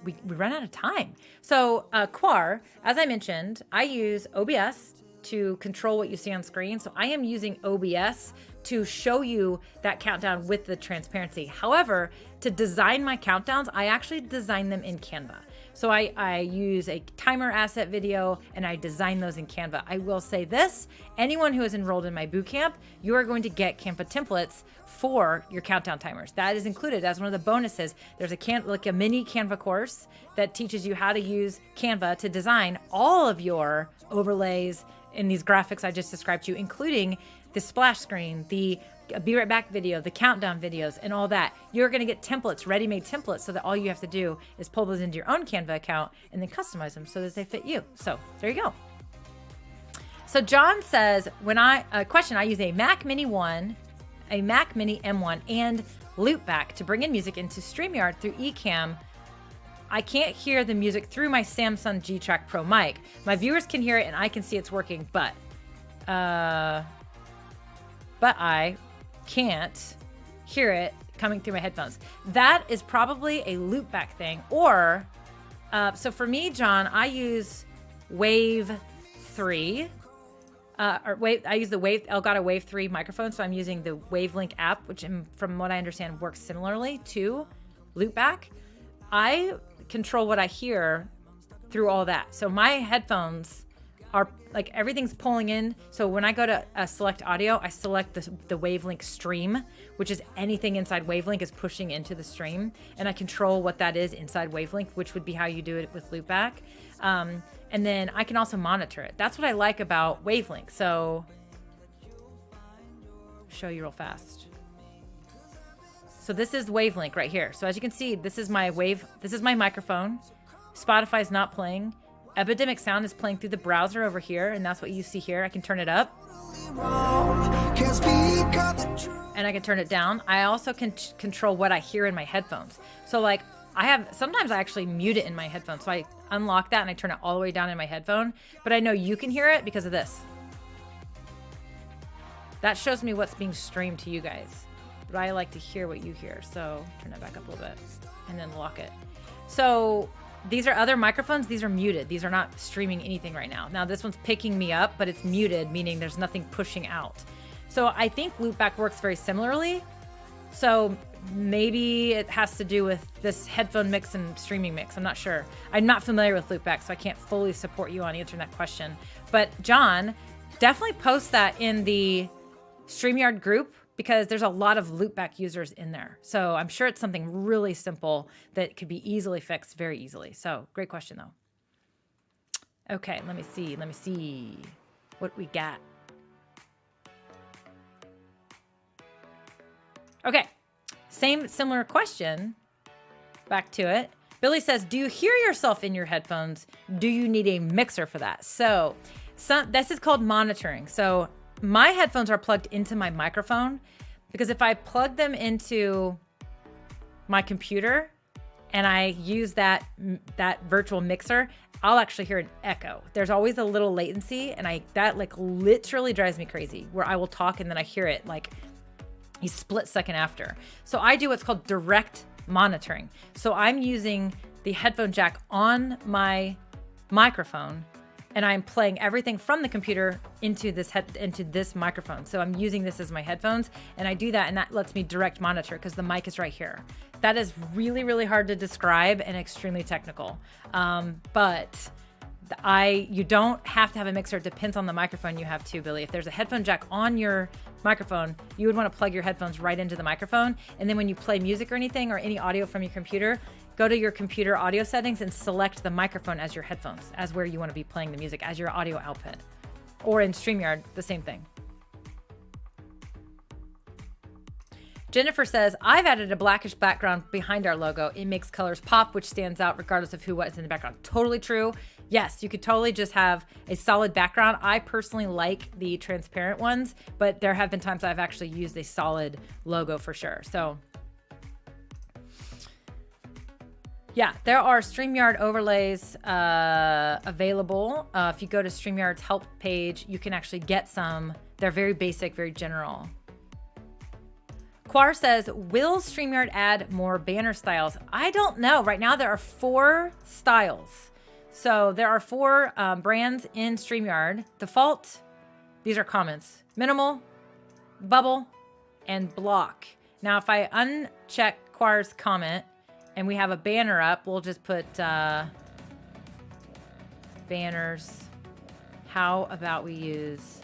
we run out of time. So Quar, as I mentioned, I use OBS to control what you see on screen. So I am using OBS to show you that countdown with the transparency. However, to design my countdowns, I actually design them in Canva. So I use a timer asset video and I design those in Canva. I will say this, anyone who is enrolled in my bootcamp, you are going to get Canva templates for your countdown timers. That is included as one of the bonuses. There's a mini Canva course that teaches you how to use Canva to design all of your overlays in these graphics I just described to you, including the splash screen, the be right back video, the countdown videos, and all that. You're going to get templates, ready-made templates, so that all you have to do is pull those into your own Canva account and then customize them so that they fit you. So there you go. So John says, I use a Mac Mini 1, a Mac Mini M1, and Loopback to bring in music into StreamYard through Ecamm. I can't hear the music through my Samsung G-Track Pro mic. My viewers can hear it and I can see it's working, but I can't hear it coming through my headphones. That is probably a loopback thing. Or, so for me, John, I use Wave 3. I use the Elgato Wave 3 microphone, so I'm using the Wavelink app, which from what I understand works similarly to loopback. I control what I hear through all that. So my headphones are like everything's pulling in. So when I go to select audio, I select the Wavelink stream, which is anything inside Wavelink is pushing into the stream. And I control what that is inside Wavelink, which would be how you do it with loopback. And then I can also monitor it. That's what I like about Wavelink. So show you real fast. So this is Wavelink right here. So as you can see, this is my microphone. Spotify's not playing. Epidemic Sound is playing through the browser over here, and that's what you see here. I can turn it up. And I can turn it down. I also can control what I hear in my headphones. So like sometimes I actually mute it in my headphones. So I unlock that and I turn it all the way down in my headphone. But I know you can hear it because of this. That shows me what's being streamed to you guys. But I like to hear what you hear. So turn that back up a little bit and then lock it. So these are other microphones. These are muted. These are not streaming anything right now. Now this one's picking me up, but it's muted, meaning there's nothing pushing out. So I think loopback works very similarly. So maybe it has to do with this headphone mix and streaming mix. I'm not sure. I'm not familiar with loopback, so I can't fully support you on answering that question. But John, definitely post that in the StreamYard group, because there's a lot of loopback users in there. So I'm sure it's something really simple that could be easily fixed very easily. So great question though. Okay, let me see what we got. Okay, similar question, back to it. Billy says, do you hear yourself in your headphones? Do you need a mixer for that? So this is called monitoring. So my headphones are plugged into my microphone, because if I plug them into my computer and I use that virtual mixer, I'll actually hear an echo. There's always a little latency, and that like literally drives me crazy, where I will talk and then I hear it like a split second after. So I do what's called direct monitoring. So I'm using the headphone jack on my microphone, and I'm playing everything from the computer into this microphone. So I'm using this as my headphones, and I do that, and that lets me direct monitor because the mic is right here. That is really, really hard to describe and extremely technical. But you don't have to have a mixer. It depends on the microphone you have too, Billy. If there's a headphone jack on your microphone, you would want to plug your headphones right into the microphone. And then when you play music or anything, or any audio from your computer, go to your computer audio settings and select the microphone as your headphones, as where you want to be playing the music, as your audio output. Or in StreamYard, the same thing. Jennifer says, I've added a blackish background behind our logo. It makes colors pop, which stands out regardless of what is in the background. Totally true. Yes, you could totally just have a solid background. I personally like the transparent ones, but there have been times I've actually used a solid logo for sure. So yeah, there are StreamYard overlays available. If you go to StreamYard's help page, you can actually get some. They're very basic, very general. Quar says, will StreamYard add more banner styles? I don't know. Right now there are 4 styles. So there are 4 brands in StreamYard. Default, these are comments. Minimal, bubble, and block. Now if I uncheck Quar's comment and we have a banner up, we'll just put banners. How about we use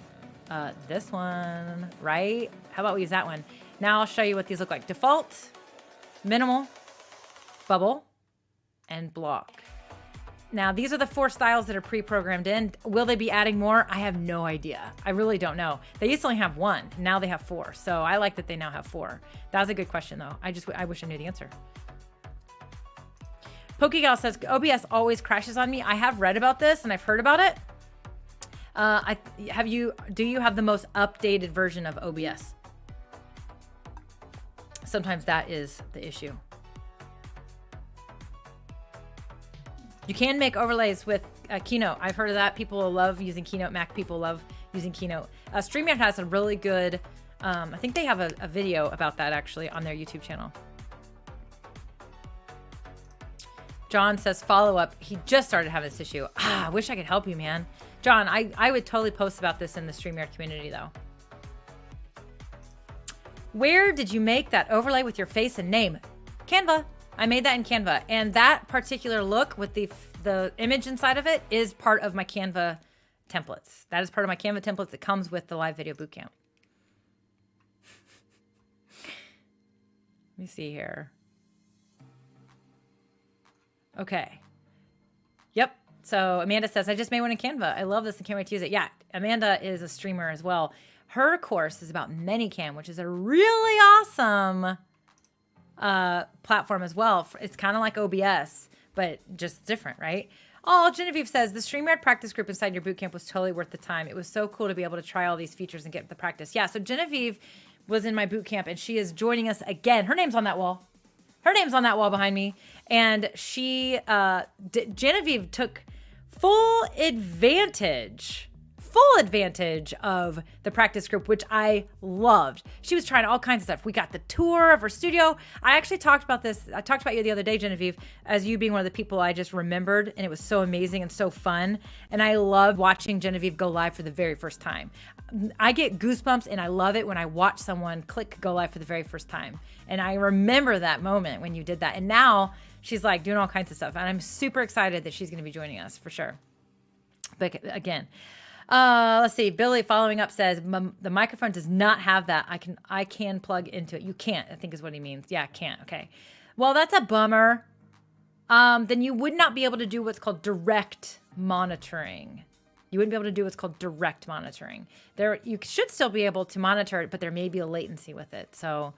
this one, right? How about we use that one? Now I'll show you what these look like. Default, minimal, bubble, and block. Now, these are the 4 styles that are pre-programmed in. Will they be adding more? I have no idea. I really don't know. They used to only have 1. Now they have 4. So I like that they now have 4. That was a good question, though. I wish I knew the answer. Pokegal says, OBS always crashes on me. I have read about this and I've heard about it. Do you have the most updated version of OBS? Sometimes that is the issue. You can make overlays with Keynote. I've heard of that. People love using Keynote. Mac people love using Keynote. StreamYard has a really good, I think they have a video about that actually on their YouTube channel. John says, follow up. He just started having this issue. I wish I could help you, man. John, I would totally post about this in the StreamYard community though. Where did you make that overlay with your face and name? Canva. I made that in Canva, and that particular look with the image inside of it is part of my Canva templates. That is part of my Canva templates that comes with the live video bootcamp. Let me see here. Okay. Yep. So Amanda says, I just made one in Canva. I love this and can't wait to use it. Yeah, Amanda is a streamer as well. Her course is about ManyCam, which is a really awesome platform as well. It's kind of like OBS, but just different, right? Oh, Genevieve says, the StreamYard practice group inside your bootcamp was totally worth the time. It was so cool to be able to try all these features and get the practice. Yeah, so Genevieve was in my bootcamp, and she is joining us again. Her name's on that wall. Her name's on that wall behind me. And she, Genevieve took full advantage of the practice group, which I loved. She was trying all kinds of stuff. We got the tour of her studio. I actually talked about this. I talked about you the other day, Genevieve, as you being one of the people I just remembered, and it was so amazing and so fun. And I loved watching Genevieve go live for the very first time. I get goosebumps, and I love it when I watch someone click go live for the very first time. And I remember that moment when you did that. And now she's like doing all kinds of stuff. And I'm super excited that she's going to be joining us for sure. But again, let's see. Billy following up says the microphone does not have that. I can plug into it. You can't, I think is what he means. Yeah, can't. Okay. Well, that's a bummer. Then you would not be able to do what's called direct monitoring. You wouldn't be able to do what's called direct monitoring. You should still be able to monitor it, but there may be a latency with it. So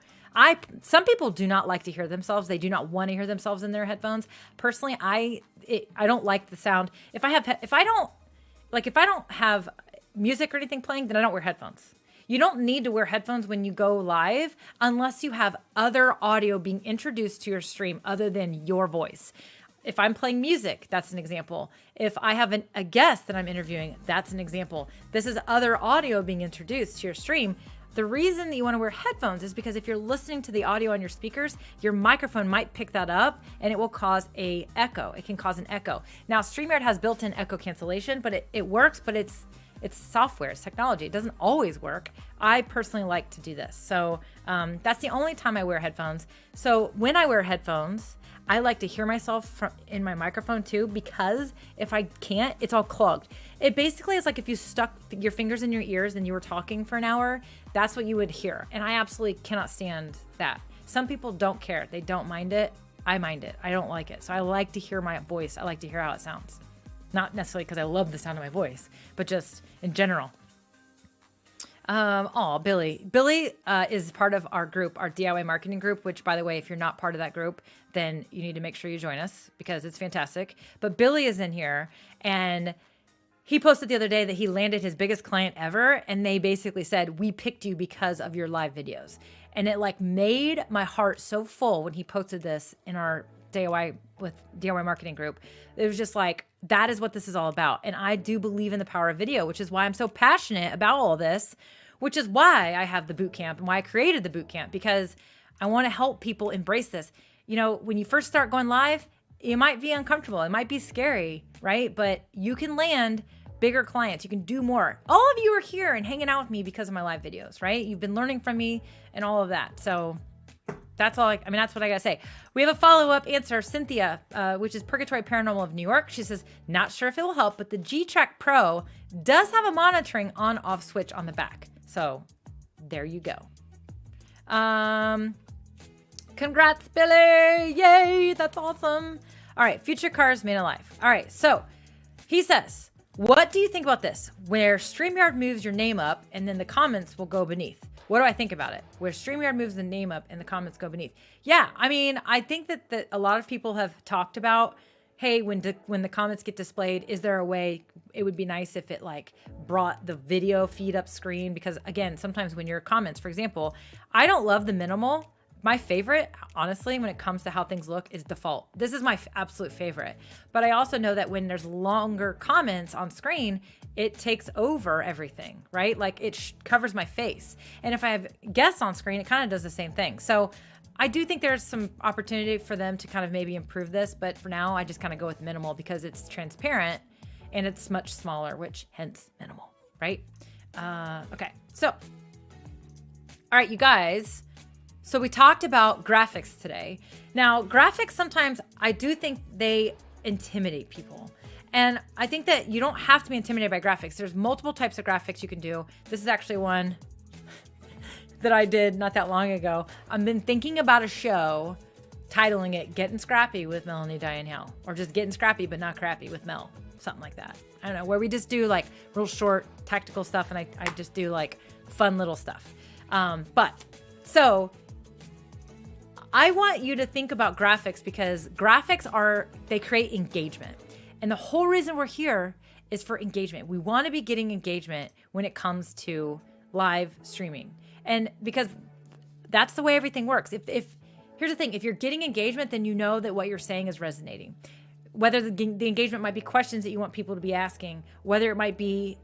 some people do not like to hear themselves. They do not want to hear themselves in their headphones. Personally, I don't like the sound. If I don't have music or anything playing, then I don't wear headphones. You don't need to wear headphones when you go live unless you have other audio being introduced to your stream other than your voice. If I'm playing music, that's an example. If I have a guest that I'm interviewing, that's an example. This is other audio being introduced to your stream. The reason that you want to wear headphones is because if you're listening to the audio on your speakers, your microphone might pick that up and it will cause a echo. It can cause an echo. Now, StreamYard has built-in echo cancellation, but it works, but it's software, it's technology. It doesn't always work. I personally like to do this. So that's the only time I wear headphones. So when I wear headphones, I like to hear myself in my microphone too, because if I can't, it's all clogged. It basically is like if you stuck your fingers in your ears and you were talking for an hour, that's what you would hear. And I absolutely cannot stand that. Some people don't care. They don't mind it. I mind it. I don't like it. So I like to hear my voice. I like to hear how it sounds. Not necessarily because I love the sound of my voice, but just in general. Billy. Billy is part of our group, our DIY marketing group, which, by the way, if you're not part of that group, then you need to make sure you join us because it's fantastic. But Billy is in here, and he posted the other day that he landed his biggest client ever, and they basically said, we picked you because of your live videos. And it like made my heart so full when he posted this in our DIY marketing group. It was just like, that is what this is all about. And I do believe in the power of video, which is why I'm so passionate about all this, which is why I have the boot camp and why I created the boot camp, because I want to help people embrace this. You know, when you first start going live, it might be uncomfortable. It might be scary, right? But you can land bigger clients. You can do more. All of you are here and hanging out with me because of my live videos, right? You've been learning from me and all of that. So that's all. That's what I gotta say. We have a follow-up answer. Cynthia, which is Purgatory Paranormal of New York. She says, not sure if it will help, but the G-Track Pro does have a monitoring on-off switch on the back. So there you go. Congrats, Billy. Yay. That's awesome. All right. Future cars made alive. All right. So he says, what do you think about this? Where StreamYard moves your name up and then the comments will go beneath. What do I think about it? Where StreamYard moves the name up and the comments go beneath. Yeah. I mean, I think that a lot of people have talked about, hey, when the comments get displayed, is there a way it would be nice if it like brought the video feed up screen? Because again, sometimes when your comments, for example, I don't love the minimal. My favorite, honestly, when it comes to how things look is default. This is my absolute favorite. But I also know that when there's longer comments on screen, it takes over everything, right? Like it covers my face. And if I have guests on screen, it kind of does the same thing. So I do think there's some opportunity for them to kind of maybe improve this, but for now, I just kind of go with minimal because it's transparent and it's much smaller, which hence minimal, right? Okay, so, all right, you guys. So we talked about graphics today. Now, graphics sometimes, I do think they intimidate people. And I think that you don't have to be intimidated by graphics. There's multiple types of graphics you can do. This is actually one that I did not that long ago. I've been thinking about a show, titling it Getting Scrappy with Melanie Diane Hale, or just Getting Scrappy but Not Crappy with Mel, something like that. I don't know, where we just do like real short tactical stuff, and I just do like fun little stuff. So I want you to think about graphics because graphics they create engagement. And the whole reason we're here is for engagement. We want to be getting engagement when it comes to live streaming. And because that's the way everything works. If here's the thing, if you're getting engagement, then you know that what you're saying is resonating. Whether the engagement might be questions that you want people to be asking, whether it might be,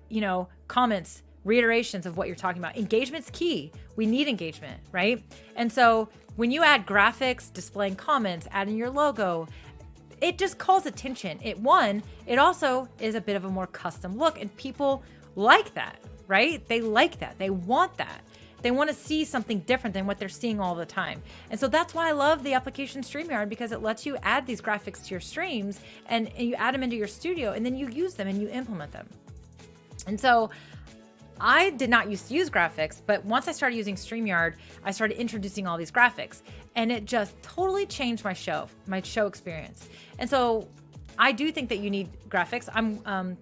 comments, reiterations of what you're talking about. Engagement's key. We need engagement, right? And so when you add graphics, displaying comments, adding your logo, it just calls attention. It also is a bit of a more custom look, and people like that, right? They like that. They want that. They want to see something different than what they're seeing all the time. And so that's why I love the application StreamYard, because it lets you add these graphics to your streams and you add them into your studio, and then you use them and you implement them. And so I did not used to use graphics, but once I started using StreamYard, I started introducing all these graphics, and it just totally changed my show experience. And so I do think that you need graphics.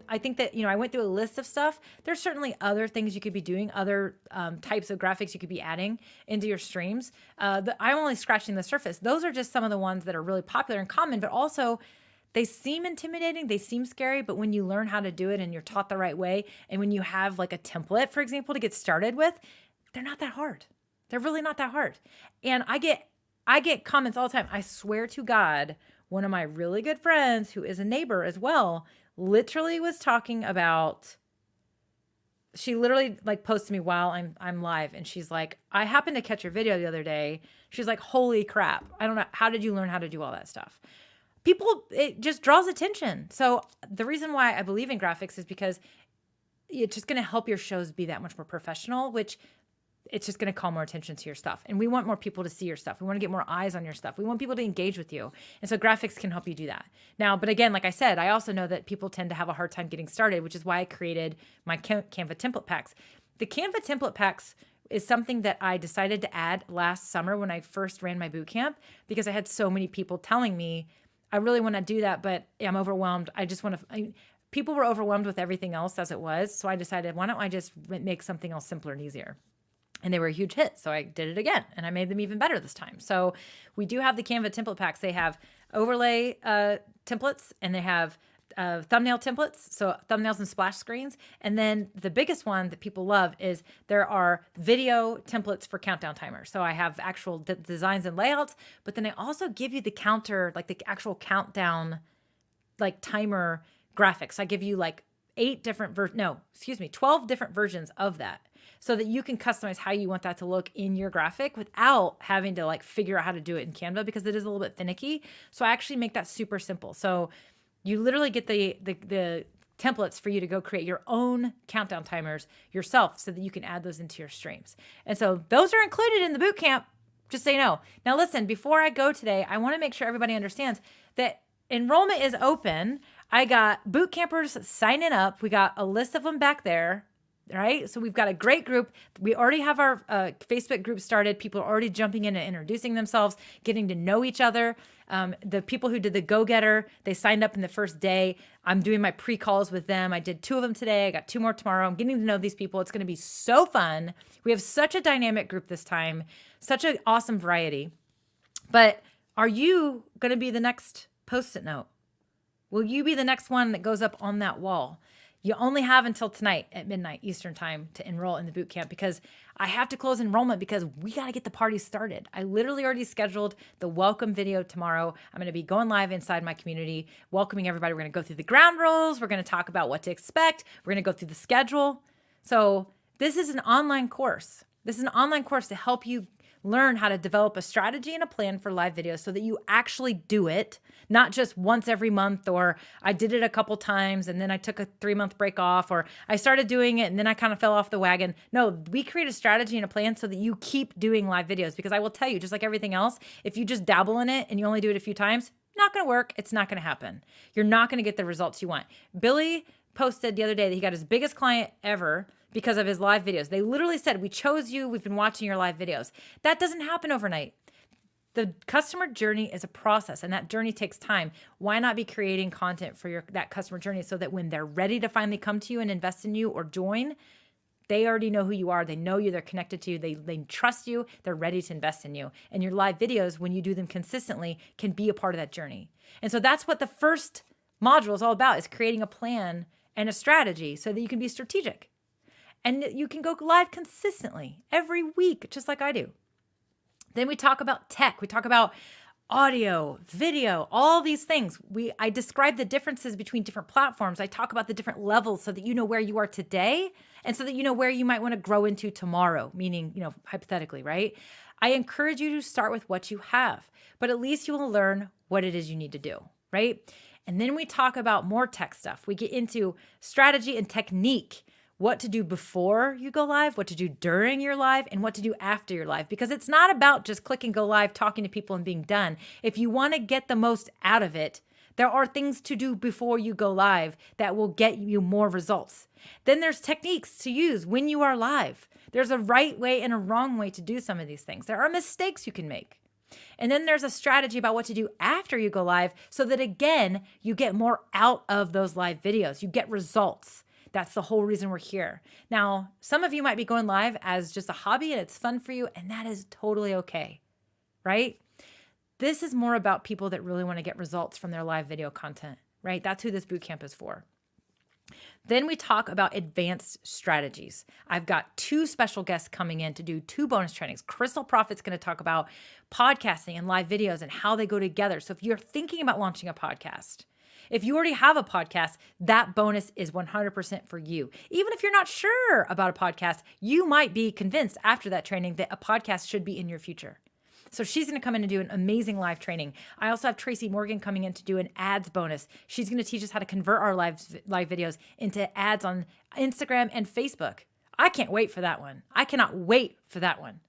I think that, I went through a list of stuff. There's certainly other things you could be doing, other types of graphics you could be adding into your streams. I'm only scratching the surface. Those are just some of the ones that are really popular and common, but also they seem intimidating, they seem scary, but when you learn how to do it and you're taught the right way, and when you have like a template, for example, to get started with, they're not that hard. They're really not that hard. And I get comments all the time. I swear to God, one of my really good friends who is a neighbor as well, literally was talking about, she literally like posted me while I'm live, and she's like, I happened to catch your video the other day. She's like, holy crap. I don't know. How did you learn how to do all that stuff? It just draws attention. So the reason why I believe in graphics is because it's just going to help your shows be that much more professional, which it's just going to call more attention to your stuff. And we want more people to see your stuff. We want to get more eyes on your stuff. We want people to engage with you. And so graphics can help you do that. Now, but again, like I said, I also know that people tend to have a hard time getting started, which is why I created my Canva template packs. The Canva template packs is something that I decided to add last summer when I first ran my bootcamp, because I had so many people telling me, I really want to do that, but I'm overwhelmed. I just want to, people were overwhelmed with everything else as it was. So I decided, why don't I just make something else simpler and easier? And they were a huge hit. So I did it again, and I made them even better this time. So we do have the Canva template packs. They have overlay templates, and they have thumbnail templates, so thumbnails and splash screens. And then the biggest one that people love is there are video templates for countdown timers. So I have actual designs and layouts, but then I also give you the counter, like the actual countdown, like timer graphics. I give you like 12 different versions of that, so that you can customize how you want that to look in your graphic without having to like figure out how to do it in Canva, because it is a little bit finicky. So I actually make that super simple. So you literally get the templates for you to go create your own countdown timers yourself, so that you can add those into your streams. And so those are included in the bootcamp, just so you know. Now listen, before I go today, I want to make sure everybody understands that enrollment is open. I got boot campers signing up. We got a list of them back there. Right? So we've got a great group. We already have our Facebook group started. People are already jumping in and introducing themselves, getting to know each other. The people who did the go-getter, they signed up in the first day. I'm doing my pre-calls with them. I did 2 of them today. I got 2 more tomorrow. I'm getting to know these people. It's going to be so fun. We have such a dynamic group this time, such an awesome variety. But are you going to be the next Post-it note? Will you be the next one that goes up on that wall? You only have until tonight at midnight Eastern time to enroll in the bootcamp, because I have to close enrollment because we got to get the party started. I literally already scheduled the welcome video tomorrow. I'm going to be going live inside my community, welcoming everybody. We're going to go through the ground rules. We're going to talk about what to expect. We're going to go through the schedule. So this is an online course. This is an online course to help you learn how to develop a strategy and a plan for live videos, so that you actually do it, not just once every month, or I did it a couple times and then I took a 3-month break off, or I started doing it and then I kind of fell off the wagon. No, we create a strategy and a plan so that you keep doing live videos, because I will tell you, just like everything else, if you just dabble in it and you only do it a few times, not going to work. It's not going to happen. You're not going to get the results you want. Billy posted the other day that he got his biggest client ever because of his live videos. They literally said, we chose you. We've been watching your live videos. That doesn't happen overnight. The customer journey is a process, and that journey takes time. Why not be creating content for that customer journey, so that when they're ready to finally come to you and invest in you or join, They already know who you are. They know you. They're connected to you. They trust you. They're ready to invest in you. And your live videos, when you do them consistently, can be a part of that journey. And so that's what the first module is all about, is creating a plan and a strategy so that you can be strategic. And you can go live consistently every week, just like I do. Then we talk about tech. We talk about audio, video, all these things. I describe the differences between different platforms. I talk about the different levels so that you know where you are today and so that you know where you might want to grow into tomorrow, meaning, hypothetically, right? I encourage you to start with what you have, but at least you will learn what it is you need to do, right? And then we talk about more tech stuff. We get into strategy and technique, what to do before you go live, what to do during your live, and what to do after your live. Because it's not about just click and go live, talking to people and being done. If you want to get the most out of it, there are things to do before you go live that will get you more results. Then there's techniques to use when you are live. There's a right way and a wrong way to do some of these things. There are mistakes you can make. And then there's a strategy about what to do after you go live so that, again, you get more out of those live videos. You get results. That's the whole reason we're here. Now, some of you might be going live as just a hobby and it's fun for you, and that is totally okay, right? This is more about people that really want to get results from their live video content, right? That's who this bootcamp is for. Then we talk about advanced strategies. I've got 2 special guests coming in to do 2 bonus trainings. Crystal Profit's going to talk about podcasting and live videos and how they go together. So if you're thinking about launching a podcast, if you already have a podcast, that bonus is 100% for you. Even if you're not sure about a podcast, you might be convinced after that training that a podcast should be in your future. So she's going to come in and do an amazing live training. I also have Tracy Morgan coming in to do an ads bonus. She's going to teach us how to convert our live videos into ads on Instagram and Facebook. I can't wait for that one. I cannot wait for that one.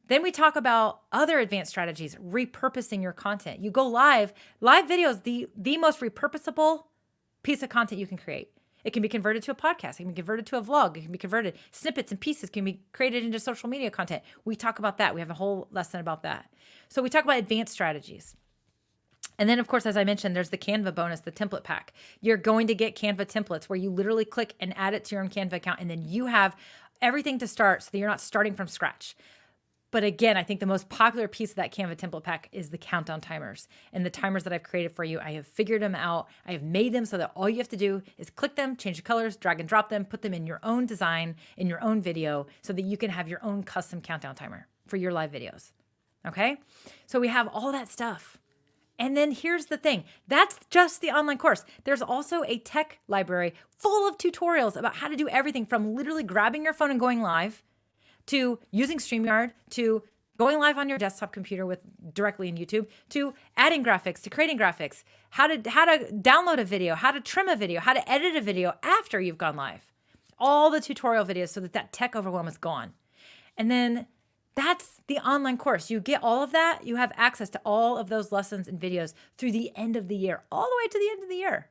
Then we talk about other advanced strategies, repurposing your content. You go live videos, the most repurposable piece of content you can create. It can be converted to a podcast. It can be converted to a vlog. It can be converted. Snippets and pieces can be created into social media content. We talk about that. We have a whole lesson about that. So we talk about advanced strategies. And then, of course, as I mentioned, there's the Canva bonus, the template pack. You're going to get Canva templates where you literally click and add it to your own Canva account, and then you have everything to start so that you're not starting from scratch. But again, I think the most popular piece of that Canva template pack is the countdown timers. And the timers that I've created for you, I have figured them out. I have made them so that all you have to do is click them, change the colors, drag and drop them, put them in your own design, in your own video, so that you can have your own custom countdown timer for your live videos. Okay? So we have all that stuff. And then here's the thing. That's just the online course. There's also a tech library full of tutorials about how to do everything from literally grabbing your phone and going live, to using StreamYard, to going live on your desktop computer directly in YouTube, to adding graphics, to creating graphics, how to download a video, how to trim a video, how to edit a video after you've gone live. All the tutorial videos so that tech overwhelm is gone. And then that's the online course. You get all of that. You have access to all of those lessons and videos through the end of the year, all the way to the end of the year.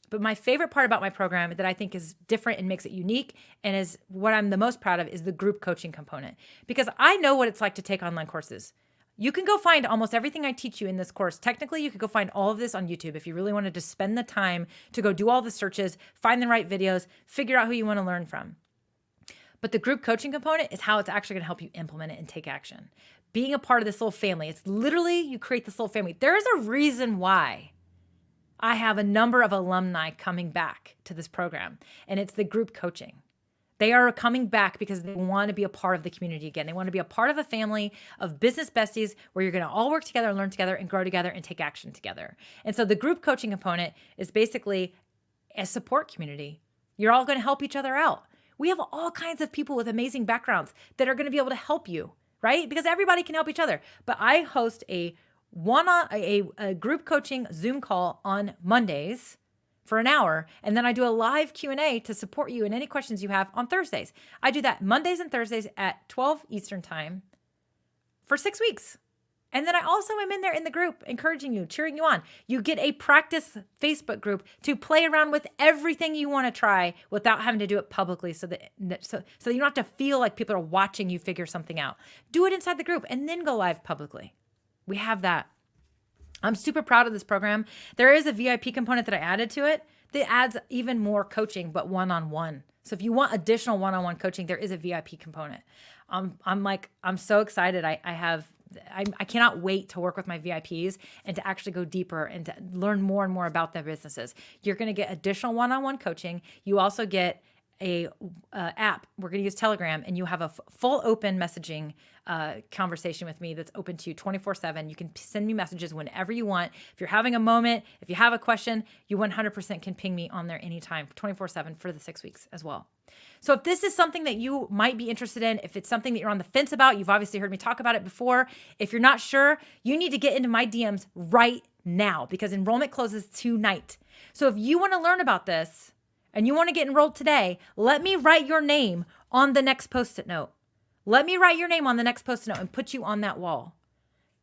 But my favorite part about my program that I think is different and makes it unique and is what I'm the most proud of is the group coaching component. Because I know what it's like to take online courses. You can go find almost everything I teach you in this course. Technically, you could go find all of this on YouTube if you really wanted to spend the time to go do all the searches, find the right videos, figure out who you want to learn from. But the group coaching component is how it's actually going to help you implement it and take action. Being a part of this little family, it's literally you create this little family. There is a reason why I have a number of alumni coming back to this program, and it's the group coaching. They are coming back because they want to be a part of the community again. They want to be a part of a family of business besties where you're going to all work together, learn together, and grow together and take action together. And so the group coaching component is basically a support community. You're all going to help each other out. We have all kinds of people with amazing backgrounds that are going to be able to help you, right? Because everybody can help each other. But I host a group coaching Zoom call on Mondays for an hour, and then I do a live Q&A to support you in any questions you have on Thursdays. I do that Mondays and Thursdays at 12 Eastern time for 6 weeks. And then I also am in there in the group encouraging you, cheering you on. You get a practice Facebook group to play around with everything you want to try without having to do it publicly so that you don't have to feel like people are watching you figure something out. Do it inside the group and then go live publicly. We have that. I'm super proud of this program. There is a VIP component that I added to it that adds even more coaching, but one-on-one So if you want additional one-on-one coaching, there is a VIP component. I'm so excited. I cannot wait to work with my VIPs and to actually go deeper and to learn more and more about their businesses. You're going to get additional one-on-one coaching. You also get a app. We're going to use Telegram, and you have a full open messaging conversation with me that's open to you 24/7. You can send me messages whenever you want. If you're having a moment, if you have a question, you 100% can ping me on there anytime, 24/7 for the 6 weeks as well. So if this is something that you might be interested in, if it's something that you're on the fence about, you've obviously heard me talk about it before. If you're not sure, you need to get into my DMs right now because enrollment closes tonight. So if you want to learn about this and you want to get enrolled today, let me write your name on the next Post-it note. Let me write your name on the next Post-it note and put you on that wall.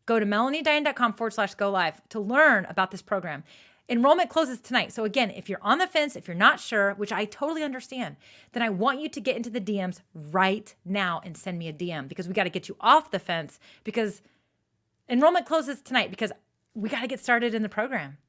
Go to melaniediane.com/go live to learn about this program. Enrollment closes tonight. So again, if you're on the fence, if you're not sure, which I totally understand, then I want you to get into the DMs right now and send me a DM because we got to get you off the fence because enrollment closes tonight because we got to get started in the program.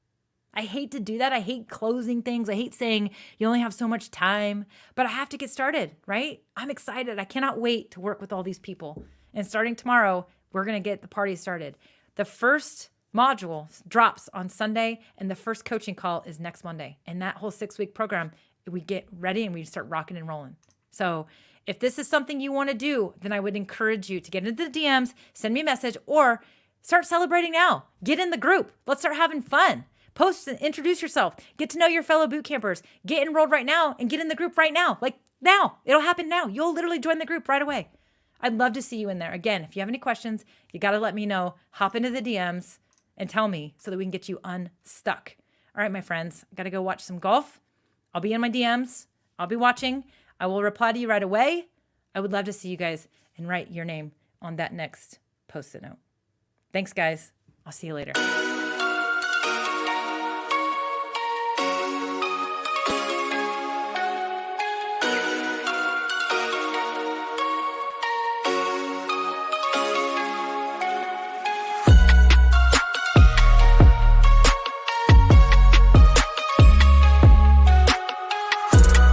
I hate to do that. I hate closing things. I hate saying you only have so much time, but I have to get started, right? I'm excited. I cannot wait to work with all these people. And starting tomorrow, we're going to get the party started. The first module drops on Sunday, and the first coaching call is next Monday. And that whole 6-week program, we get ready and we start rocking and rolling. So if this is something you want to do, then I would encourage you to get into the DMs, send me a message, or start celebrating now. Get in the group. Let's start having fun. Post and introduce yourself. Get to know your fellow boot campers. Get enrolled right now and get in the group right now. Like now. It'll happen now. You'll literally join the group right away. I'd love to see you in there. Again, if you have any questions, you got to let me know. Hop into the DMs and tell me so that we can get you unstuck. All right, my friends, I got to go watch some golf. I'll be in my DMs. I'll be watching. I will reply to you right away. I would love to see you guys and write your name on that next Post-it note. Thanks, guys. I'll see you later.